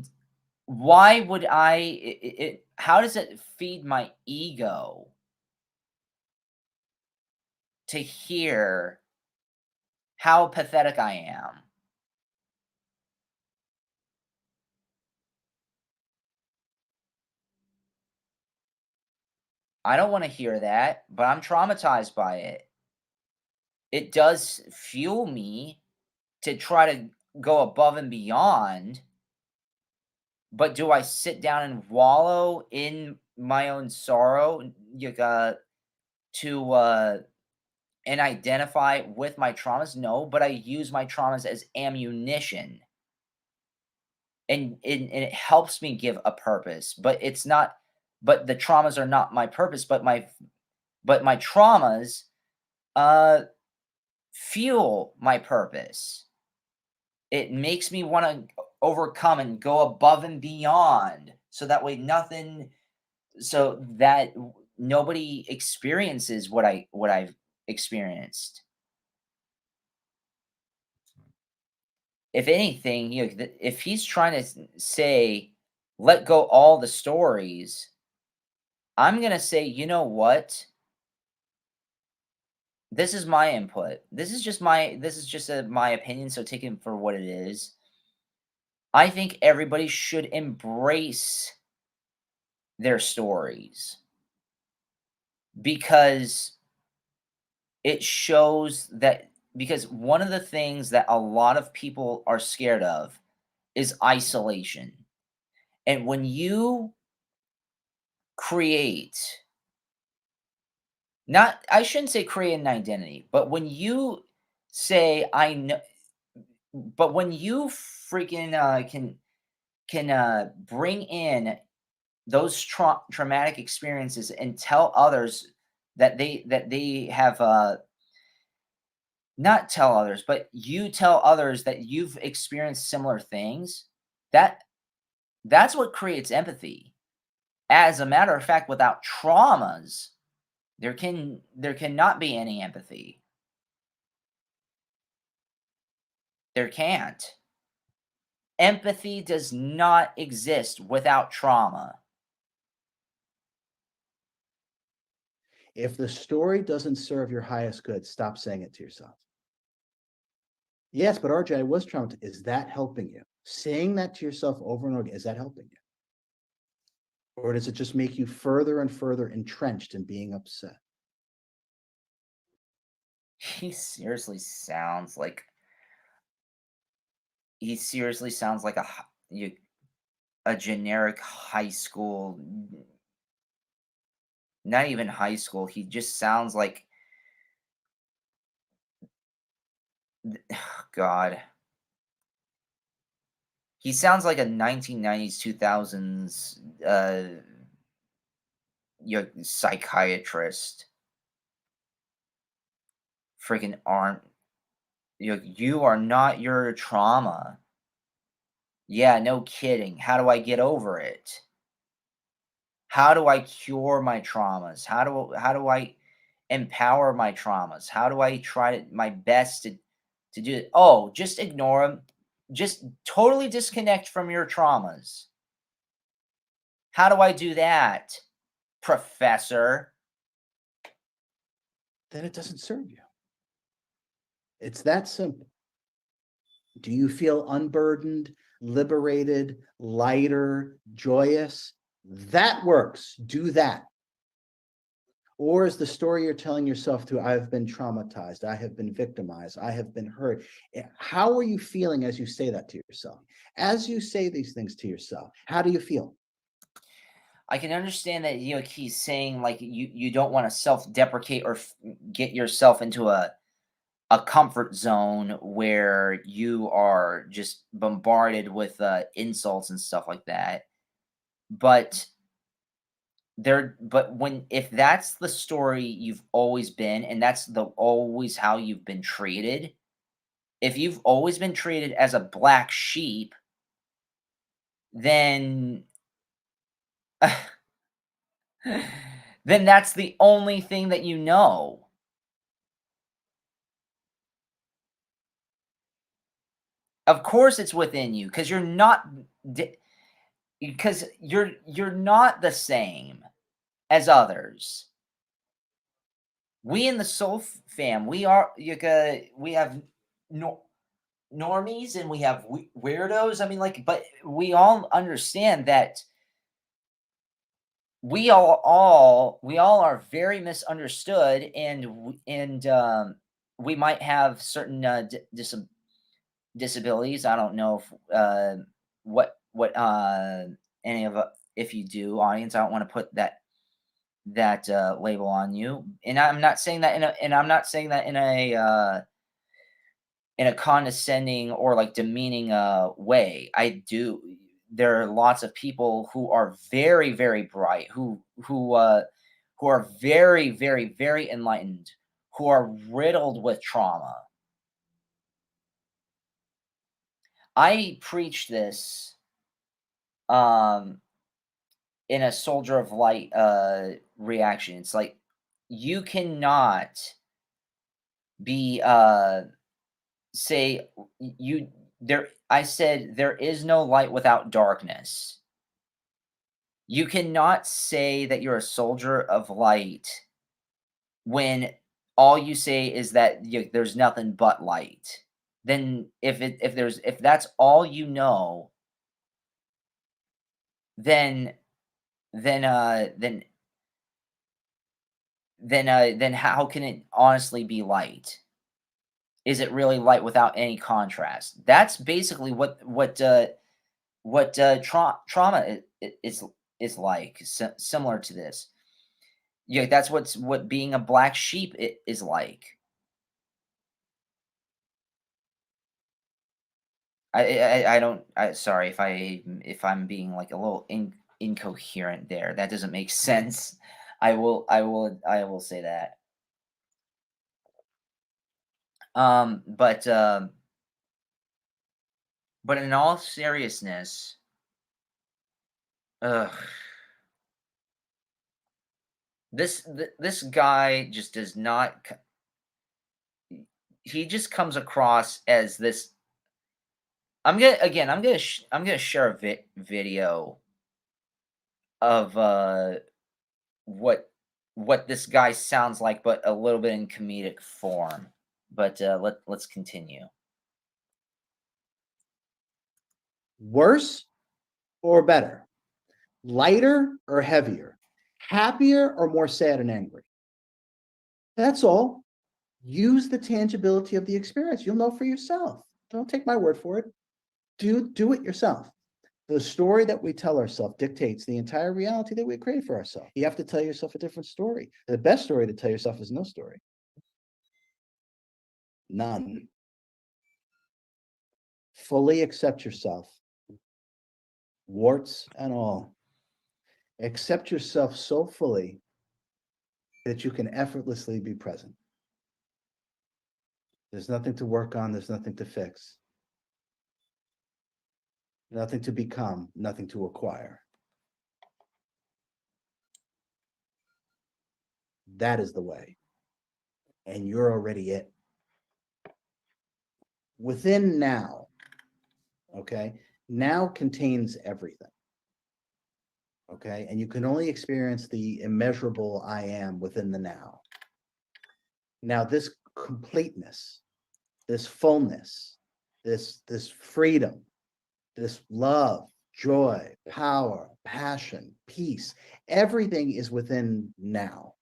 why would how does it feed my ego to hear how pathetic I am? I don't want to hear that, but I'm traumatized by it. It does fuel me to try to go above and beyond, but do I sit down and wallow in my own sorrow to and identify with my traumas? No, but I use my traumas as ammunition. And it helps me give a purpose, but it's not but the traumas are not my purpose, but my traumas uh fuel my purpose. It makes me want to overcome and go above and beyond so that way nothing so that nobody experiences what I've experienced. If anything, if he's trying to say let go all the stories, I'm going to say, "You know what? This is my input. This is just my opinion, so take it for what it is. I think everybody should embrace their stories because it shows that because one of the things that a lot of people are scared of is isolation. And when you create Not, I shouldn't say create an identity, but when you say I know, but when you freaking can bring in those traumatic experiences and tell others that they have not tell others, but you tell others that you've experienced similar things, that that's what creates empathy. As a matter of fact, without traumas, there cannot be any empathy. There can't. Empathy does not exist without trauma. If the story doesn't serve your highest good, stop saying it to yourself. Yes, but RJ, I was traumatized. Is that helping you? Saying that to yourself over and over again, is that helping you? Or does it just make you further and further entrenched in being upset? He seriously sounds like he seriously sounds like a generic high school, not even high school. He just sounds like God. He sounds like a 1990s, 2000s psychiatrist. Freaking aren't you are not your trauma. Yeah, no kidding. How do I get over it? How do I cure my traumas? How do I empower my traumas? How do I try my best to do it? Oh, just ignore them. Just totally disconnect from your traumas. How do I do that, professor? Then it doesn't serve you. It's that simple. Do you feel unburdened, liberated, lighter, joyous? That works. Do that. Or is the story you're telling yourself to, I've been traumatized, I have been victimized, I have been hurt? How are you feeling as you say that to yourself? As you say these things to yourself, how do you feel? I can understand that he's saying like you don't want to self-deprecate or get yourself into a comfort zone where you are just bombarded with insults and stuff like that. But when if that's the story you've always been and that's the always how you've been treated, if you've always been treated as a black sheep, then then that's the only thing that you know. Of course it's within you because you're not because you're not the same as others. We in the Soul Fam, we are we have no, normies and we have weirdos. I mean, like, but we all understand that we all are very misunderstood, and we might have certain disabilities. I don't know if what any of if you do, audience. I don't want to put that label on you, and I'm not saying that in a condescending or like demeaning way. I do. There are lots of people who are very very bright, who are very very very enlightened, who are riddled with trauma. I preach this um in a soldier of light reaction. It's like you cannot be say you there I said there is no light without darkness. You cannot say that you're a soldier of light when all you say is that there's nothing but light. Then if that's all you know, then then uh then then how can it honestly be light? Is it really light without any contrast? That's basically what trauma is like, similar to this. Yeah, that's what being a black sheep is like. I don't. Sorry if I'm being like a little incoherent there. That doesn't make sense. I will say that. Um, but um, but in all seriousness, ugh, this guy just does not. He just comes across as this. I'm gonna share a video of what this guy sounds like, but a little bit in comedic form. But let's continue. Worse or better? Lighter or heavier? Happier or more sad and angry? That's all. Use the tangibility of the experience. You'll know for yourself. Don't take my word for it. Do it yourself. The story that we tell ourselves dictates the entire reality that we create for ourselves. You have to tell yourself a different story. The best story to tell yourself is no story. None. Fully accept yourself, warts and all. Accept yourself so fully that you can effortlessly be present. There's nothing to work on, there's nothing to fix, nothing to become, nothing to acquire. That is the way. And you're already it. Within now, okay? Now contains everything. Okay? And you can only experience the immeasurable I am within the now. Now, this completeness, this fullness, this freedom, this love, joy, power, passion, peace, everything is within now.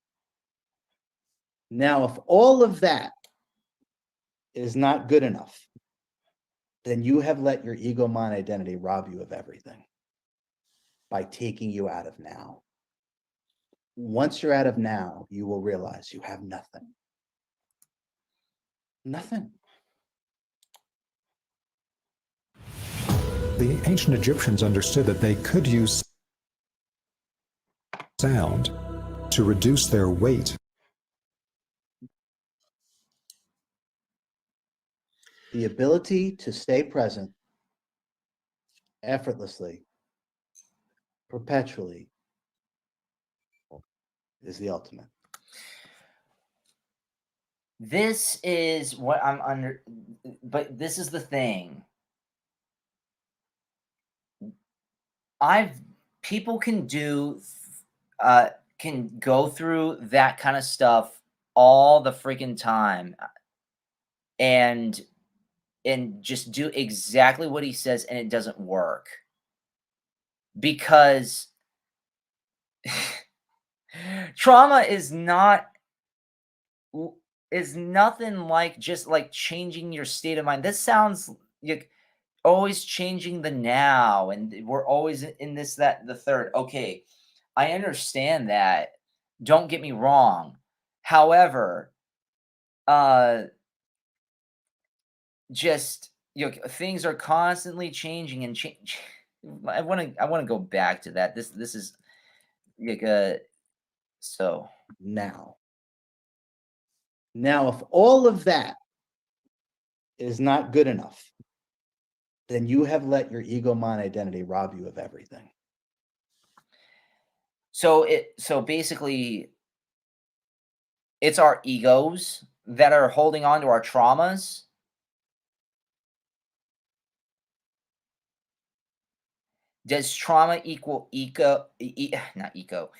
Now, if all of that is not good enough, then you have let your ego mind identity rob you of everything by taking you out of now. Once you're out of now, you will realize you have nothing. Nothing. The ancient Egyptians understood that they could use sound to reduce their weight. The ability to stay present effortlessly, perpetually, is the ultimate. This is what I'm under, but this is the thing. I've People can go through that kind of stuff all the freaking time and just do exactly what he says and it doesn't work because trauma is nothing like just like changing your state of mind. This sounds like always changing the now, and we're always in this, that, the third. Okay, I understand that. Don't get me wrong. However, uh, just things are constantly changing and change. I want to go back to that. This is like so. Now, if all of that is not good enough, then you have let your ego mind identity rob you of everything. So basically, it's our egos that are holding on to our traumas. Does trauma equal not ego?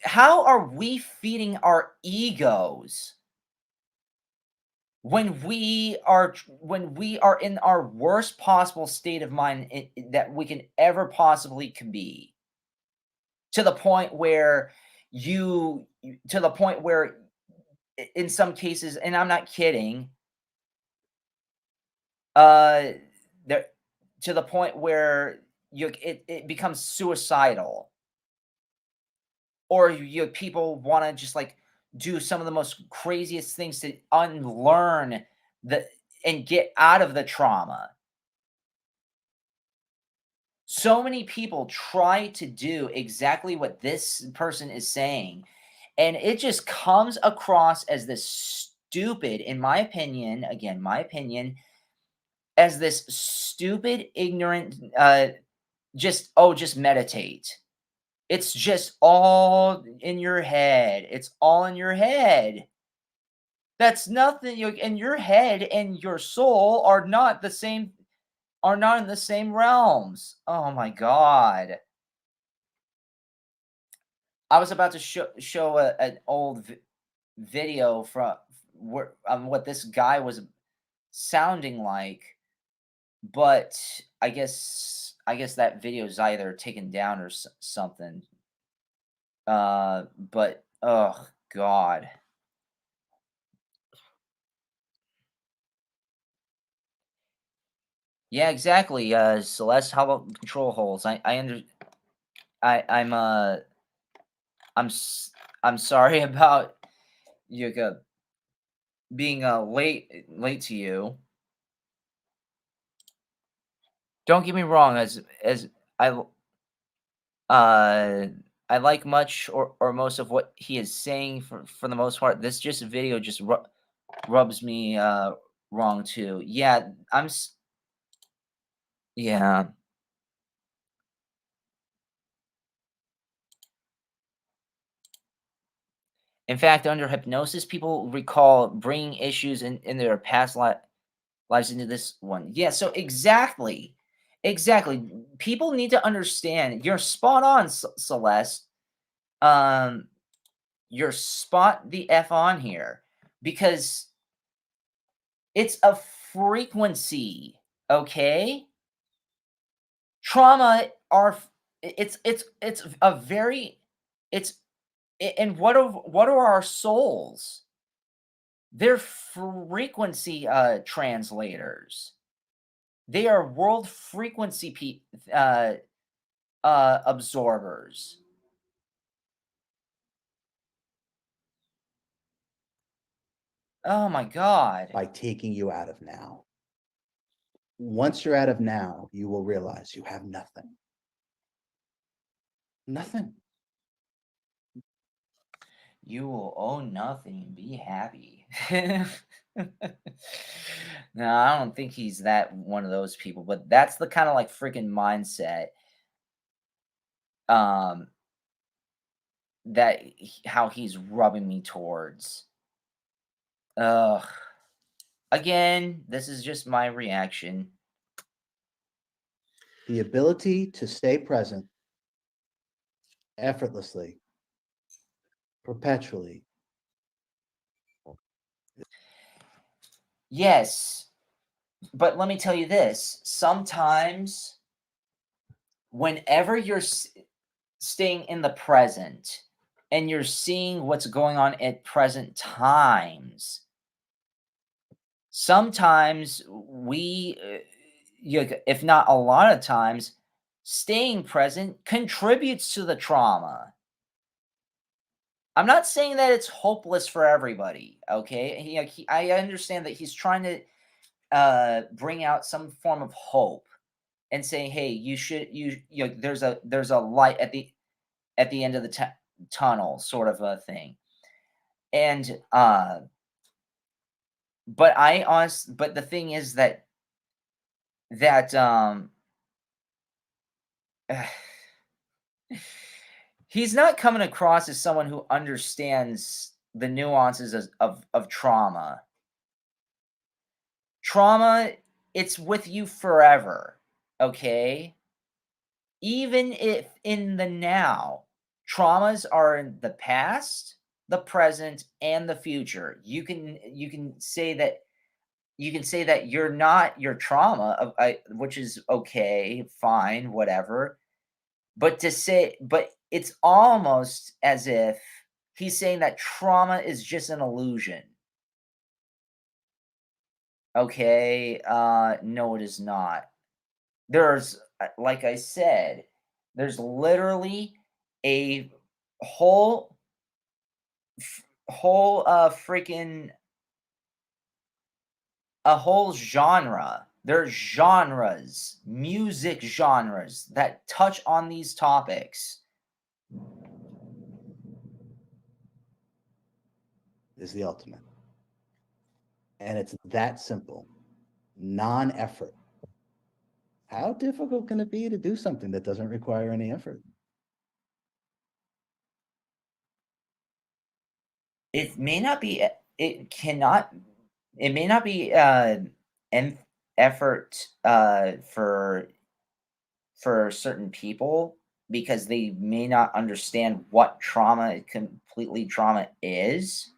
How are we feeding our egos when we are in our worst possible state of mind that we can ever possibly can be, to the point where in some cases, and I'm not kidding, uh there to the point where it becomes suicidal, or people want to just like do some of the most craziest things to unlearn the and get out of the trauma. So many people try to do exactly what this person is saying, and it just comes across as this stupid, in my opinion, again, my opinion, as this stupid, ignorant, just meditate. It's just all in your head. It's all in your head. That's nothing. And your head and your soul are not the same, are not in the same realms. Oh my God. I was about to show an old video from what this guy was sounding like, but I guess that video is either taken down or something. But oh God. Yeah, exactly. Celeste, how about control holes? I'm I'm s- I'm sorry about you being late to you. Don't get me wrong, as I l- uh I like much or most of what he is saying for the most part. This just video just rubs me wrong too. Yeah, yeah. In fact, under hypnosis, people recall bringing issues in their past lives into this one. Yeah, so exactly. Exactly. People need to understand. You're spot on, Celeste. Um, you're spot the F on here because it's a frequency, okay? Trauma are it's a very it's and what are our souls? They're frequency translators. They are world frequency absorbers. Oh my God. by taking you out of now. Once you're out of now, you will realize you have nothing. Nothing. You will own nothing and be happy. No, I don't think he's that one of those people, but that's the kind of like freaking mindset um how he's rubbing me towards. Ugh. Again, this is just my reaction. The ability to stay present effortlessly, perpetually. Yes, but let me tell you this. Sometimes whenever you're staying in the present and you're seeing what's going on at present times, sometimes if not a lot of times, staying present contributes to the trauma. I'm not saying that it's hopeless for everybody, okay? I understand that he's trying to bring out some form of hope and saying, "Hey, there's a light at the end of the tunnel," sort of a thing. And but the thing is that he's not coming across as someone who understands the nuances of trauma. Trauma, it's with you forever, okay? Even if in the now, traumas are in the past, the present, and the future. You can say that you're not your trauma, which is okay, fine, whatever. But it's almost as if he's saying that trauma is just an illusion. Okay, no, it is not. There's like I said, there's literally a whole freaking a whole genre. There's genres, music genres that touch on these topics. Is the ultimate. And it's that simple. Non-effort. How difficult can it be to do something that doesn't require any effort? It may not be it cannot it may not be en effort for certain people because they may not understand what completely trauma is,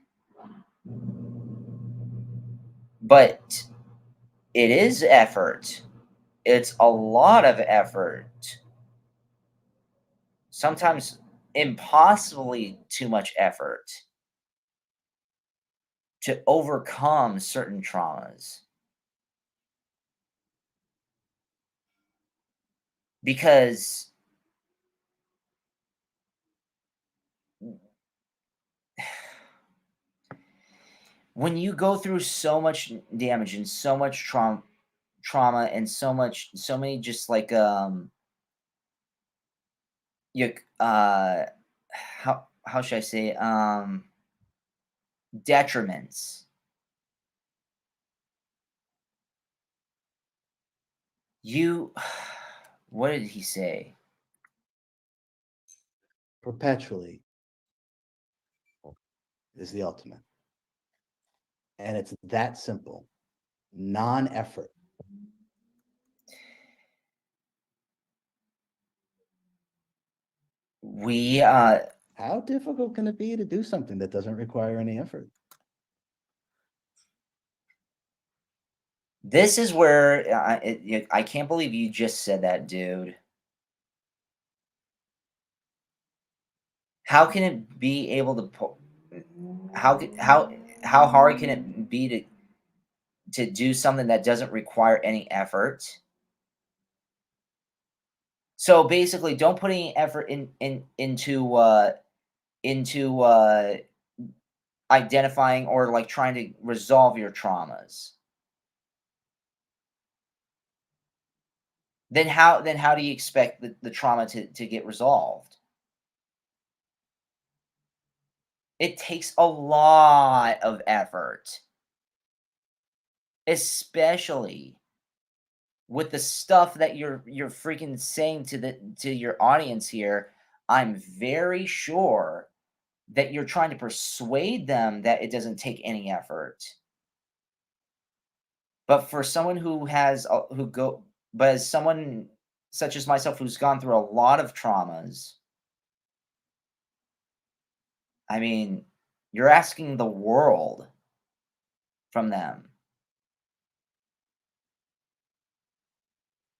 but it is effort. It's a lot of effort. Sometimes impossibly too much effort to overcome certain traumas. Because when you go through so much damage and so much trauma and so many just like you how should I say it? Detriments. You what did he say? Perpetually is the ultimate. And it's that simple. Non-effort. We How difficult can it be to do something that doesn't require any effort? this is where I can't believe you just said that, dude. How can it be able to how hard can it be to do something that doesn't require any effort? So basically, don't put any effort into identifying or like trying to resolve your traumas. Then how do you expect the trauma to get resolved? It takes a lot of effort, especially with the stuff that you're freaking saying to your audience here. I'm very sure that you're trying to persuade them that it doesn't take any effort. But for someone who has who go but as someone such as myself who's gone through a lot of traumas, I mean, you're asking the world from them.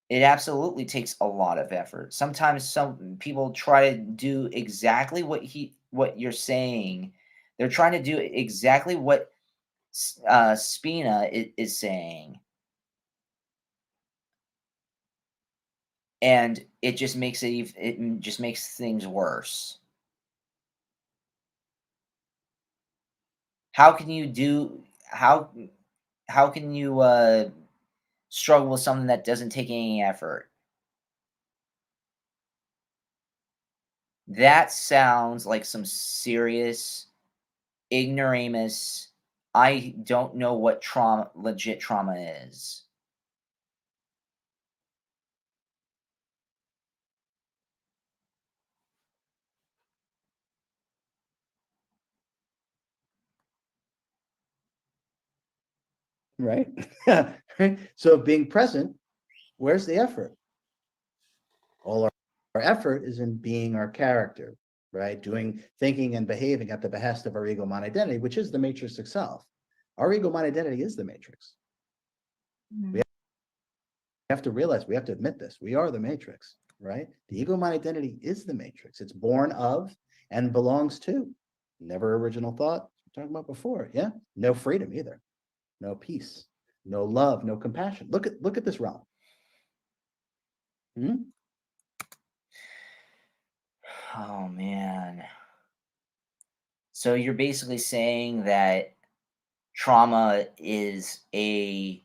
It absolutely takes a lot of effort. Sometimes some people try to do exactly what you're saying. They're trying to do exactly what Spina is saying, and it just makes it just makes things worse. How can you do how can you struggle with something that doesn't take any effort? That sounds like some serious ignoramus. I don't know what legit trauma is. Right? Right? So being present, where's the effort? All our effort is in being our character, right? Doing, thinking, and behaving at the behest of our ego mind identity, which is the matrix itself. Our ego mind identity is the matrix. We have to realize, we have to admit this. We are the matrix, right? The ego mind identity is the matrix. It's born of and belongs to. Never original thought. Talking about before, yeah. No freedom either. No peace. No love. No compassion. Look at this realm. Hmm? Oh man. So you're basically saying that trauma is a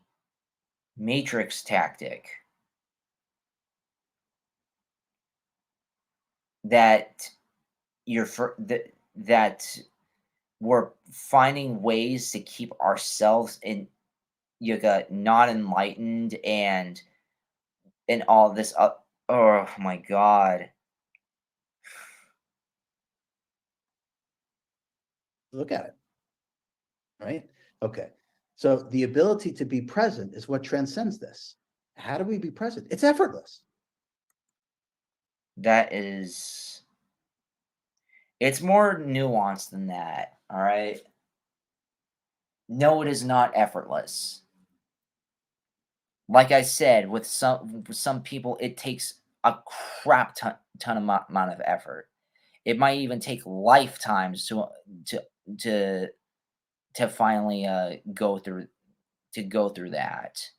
matrix tactic that that we're finding ways to keep ourselves in you got not enlightened and all this up. Oh my god. Look at it, right? Okay. So the ability to be present is what transcends this. How do we be present? It's effortless. That is it's more nuanced than that, all right? No, it is not effortless. Like I said, with some people, it takes a ton amount of effort. It might even take lifetimes to to to finally go through that.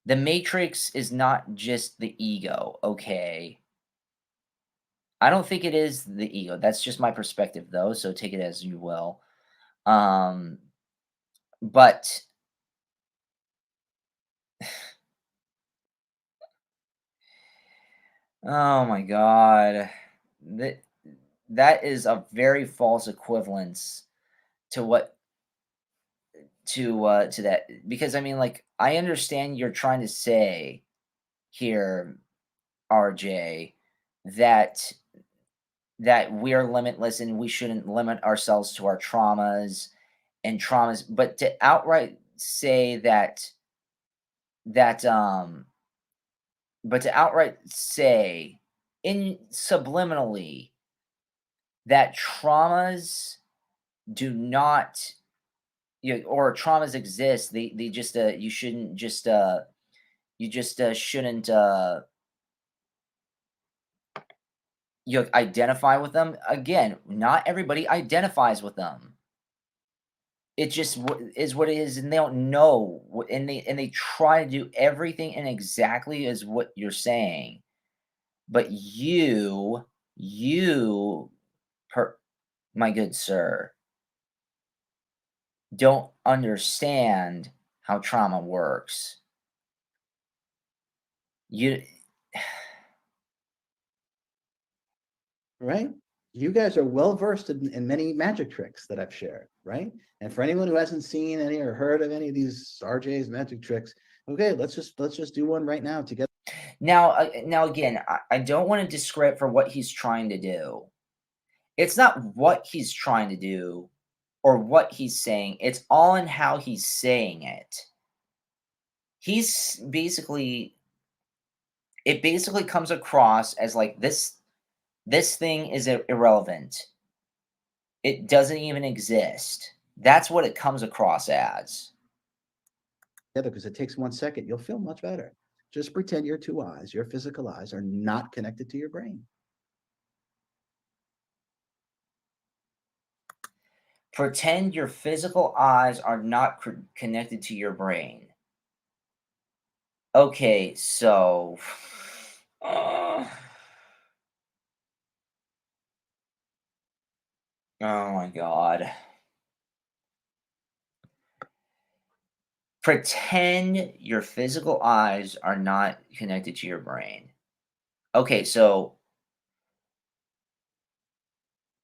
The Matrix is not just the ego, okay? I don't think it is the ego. That's just my perspective, though. So take it as you will. Um, but oh my god, that that is a very false equivalence to what to that because I mean like I understand you're trying to say here RJ that we're limitless and we shouldn't limit ourselves to our traumas but to outright say that but to outright say in subliminally that traumas do not or traumas exist they just you shouldn't just you just shouldn't identify with them again not everybody identifies with them it just is what it is and they don't know and they try to do everything and exactly as what you're saying but you per, my good sir don't understand how trauma works you Right? You guys are well versed in many magic tricks that I've shared, right? And for anyone who hasn't seen any or heard of any of these RJ's magic tricks, okay, let's just do one right now together. now again I don't want to discredit for what he's trying to do it's not what he's trying to do or what he's saying it's all in how he's saying it he's basically it basically comes across as like this thing is irrelevant it doesn't even exist that's what it comes across as Because it takes 1 second. You'll feel much better. Just pretend your two eyes, your physical eyes, are not connected to your brain. pretend your physical eyes are not connected to your brain okay so uh, oh my god pretend your physical eyes are not connected to your brain. Okay, so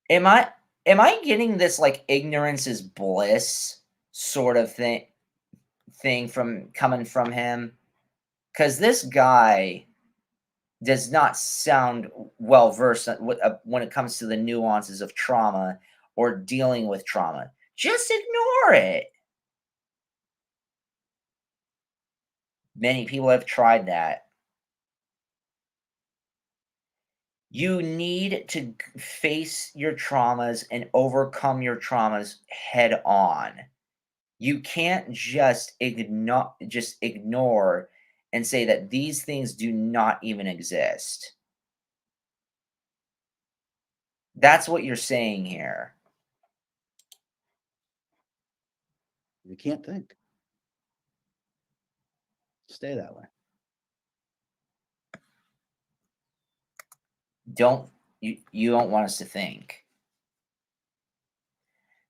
am I getting this like ignorance is bliss sort of thing from coming from him? Cuz this guy does not sound well versed when it comes to the nuances of trauma or dealing with trauma. Just ignore it. Many people have tried that. You need to face your traumas and overcome your traumas head on. You can't just ignore and say that these things do not even exist. That's what you're saying here. You can't think. Stay that way. You don't want us to think.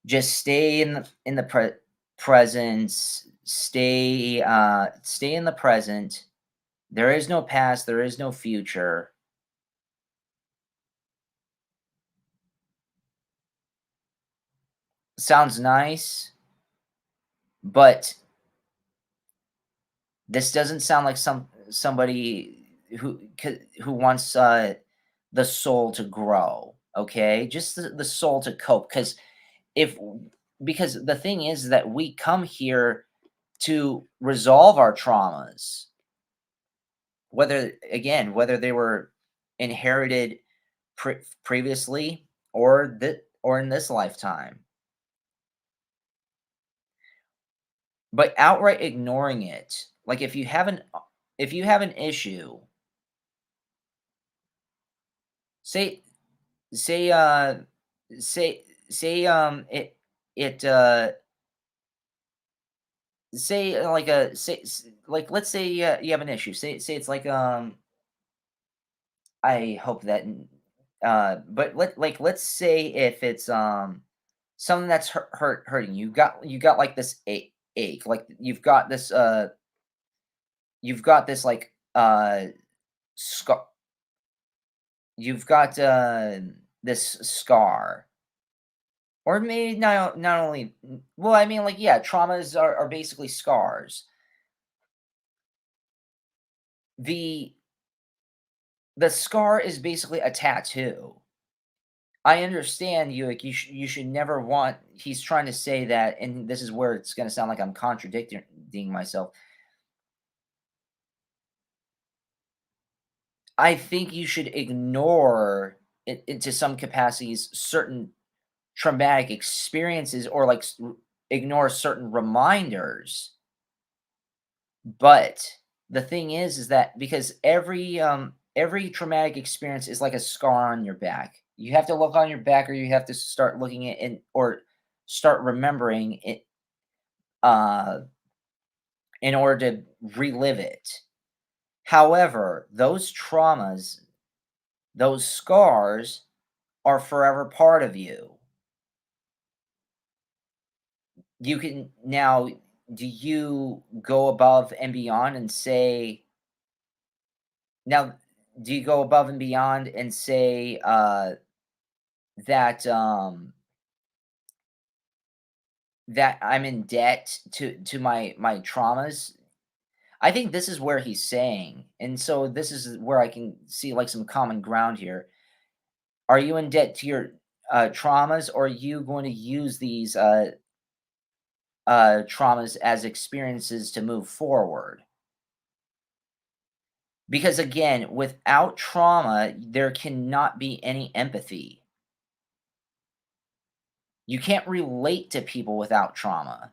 Just stay in the presence. Stay in the present. There is no past. There is no future. Sounds nice, but this doesn't sound like somebody who wants the soul to grow. Okay, just the soul to cope. If because the thing is that we come here to resolve our traumas, whether they were inherited previously or in this lifetime. But outright ignoring it, like if you have an issue, say say it it say like a say s- like let's say you have an issue. Say it's like I hope that but let's say if it's something that's hurting you, got like this ache, like you've got this like scar. You've got this scar, or maybe not only. Well, I mean, like yeah, traumas are basically scars. The the scar is basically a tattoo. I understand you. Like you should never want. He's trying to say that, and this is where it's going to sound like I'm contradicting myself. I think you should ignore it to some capacities certain traumatic experiences, or like ignore certain reminders. But the thing is that because every traumatic experience is like a scar on your back. You have to look on your back, or you have to start looking at it, or start remembering it uh in order to relive it. However, those traumas, those scars are forever part of you. You can now, do you go above and beyond and say, now, do you go above and beyond and say that that I'm in debt to my traumas? I think this is where he's saying, and so this is where I can see like some common ground here. Are you in debt to your traumas, or are you going to use these traumas as experiences to move forward? Because again, without trauma, there cannot be any empathy. You can't relate to people without trauma.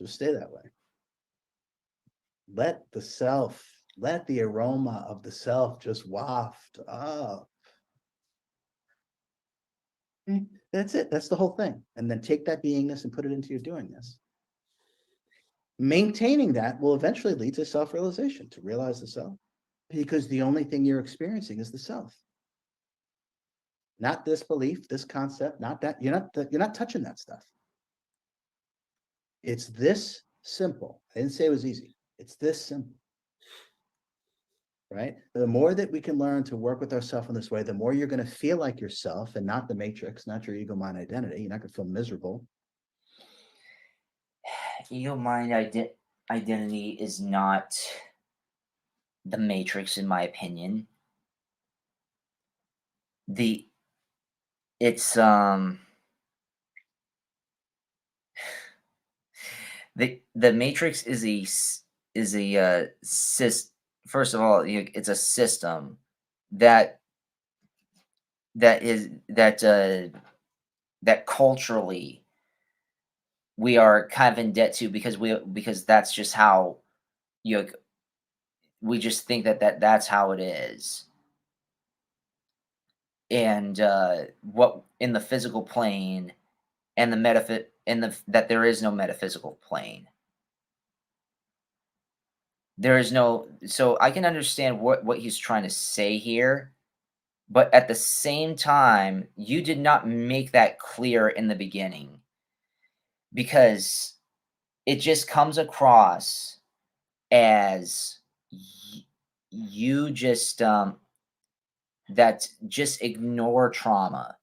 Just stay that way. Let the aroma of the self just waft up. That's it. That's the whole thing. And then take that beingness and put it into your doingness. Maintaining that will eventually lead to self-realization, to realize the self, because the only thing you're experiencing is the self. Not this belief, this concept, not that. You're not touching that stuff. It's this simple. I didn't say it was easy. It's this simple. Right? The more that we can learn to work with ourselves in this way, the more you're going to feel like yourself and not the matrix, not your ego mind identity. You're not going to feel miserable. Ego mind identity is not the matrix, in my opinion. The it's the matrix is first of all, it's a system that that is that culturally we are kind of in debt to, because that's just how you we just think that's how it is. And what in the physical plane and that there is no metaphysical plane. There is no, so I can understand what he's trying to say here, but at the same time, you did not make that clear in the beginning, because it just comes across as you just that just ignore trauma.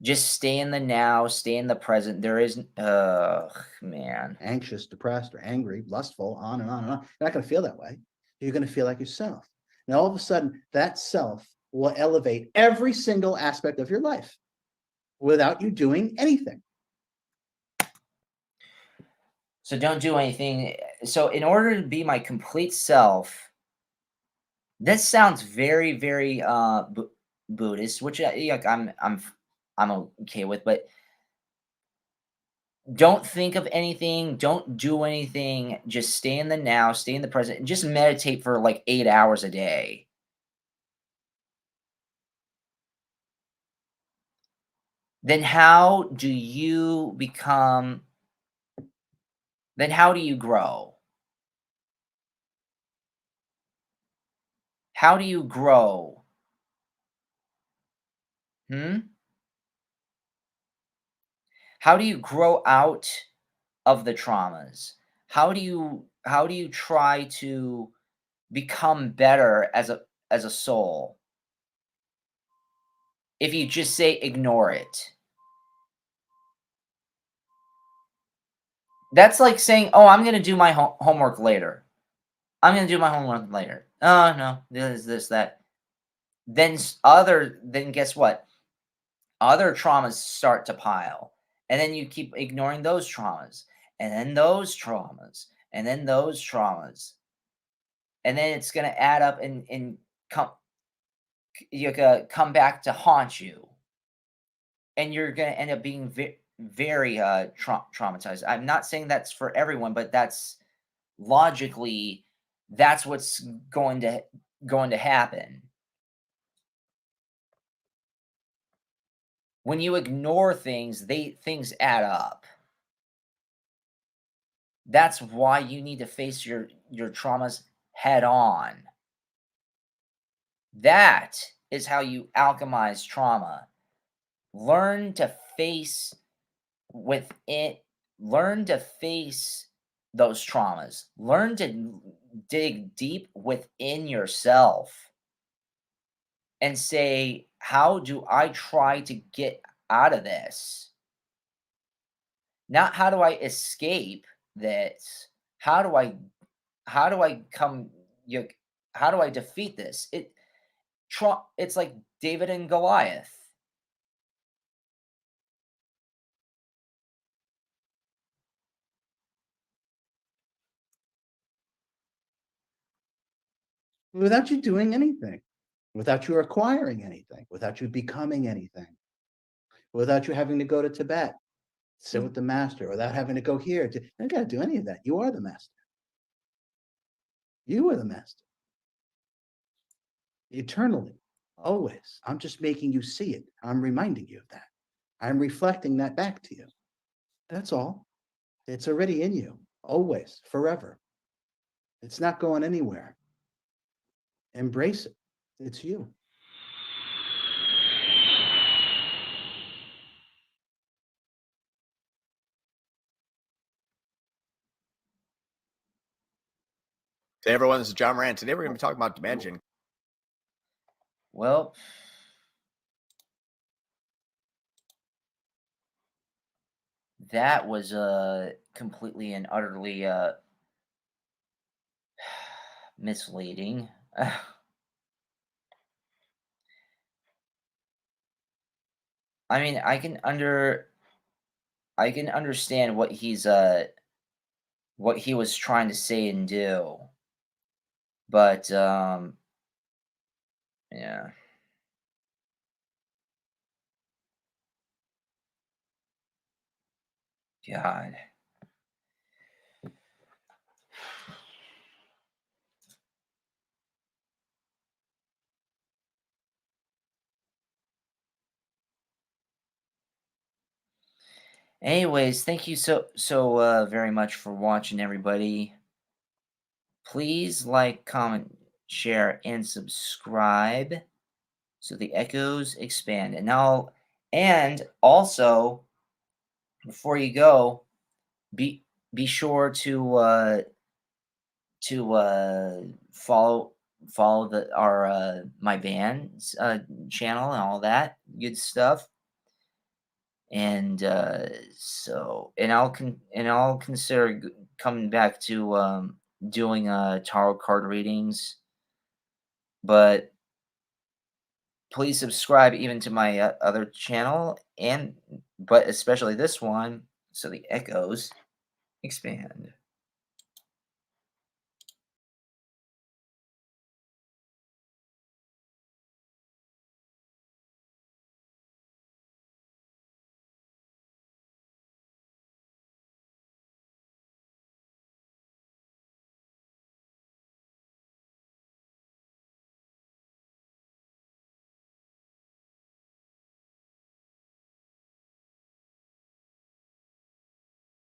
Just stay in the now, stay in the present. There is, man. Anxious, depressed, or angry, lustful, on and on and on. You're not going to feel that way. You're going to feel like yourself. And all of a sudden, that self will elevate every single aspect of your life without you doing anything. So don't do anything. So in order to be my complete self, this sounds very, very Buddhist, which like I'm okay with, but don't think of anything, don't do anything, just stay in the now, stay in the present, and just meditate for like 8 hours a day. Then how do you become then how do you grow? How do you grow? Hmm? How do you grow out of the traumas? How do you try to become better as a soul if you just say ignore it? That's like saying, "Oh, I'm gonna do my homework later. I'm gonna do my homework later. Oh no, this that." Then guess what? Other traumas start to pile, and then you keep ignoring those traumas, and then those traumas, and then those traumas, and then it's gonna add up and come you're gonna come back to haunt you, and you're gonna end up being very traumatized. I'm not saying that's for everyone, but that's logically that's what's going to happen when you ignore things. Things add up. That's why you need to face your traumas head on. That is how you alchemize trauma. Learn to face with it. Learn to face those traumas. Learn to dig deep within yourself and say, how do I try to get out of this? Not how do I escape this? How do I how do I come you how do I defeat this? It's like David and Goliath. Without you doing anything, without you acquiring anything, without you becoming anything, without you having to go to Tibet, sit with the master, without having to go here. You don't got to do any of that. You are the master. You are the master. Eternally, always. I'm just making you see it. I'm reminding you of that. I'm reflecting that back to you. That's all. It's already in you, always, forever. It's not going anywhere. Embrace it. It's you. Hey everyone, this is John Moran. Today we're going to be talking about dimension. Well, that was completely and utterly misleading. I mean, I can understand what he was trying to say and do. But yeah. God. Anyways, thank you so very much for watching, everybody. Please like, comment, share, and subscribe so the echoes expand. And also, before you go, be sure to follow our my band's channel and all that good stuff. And I'll consider coming back to doing tarot card readings, but please subscribe even to my other channel, but especially this one, so the echoes expand.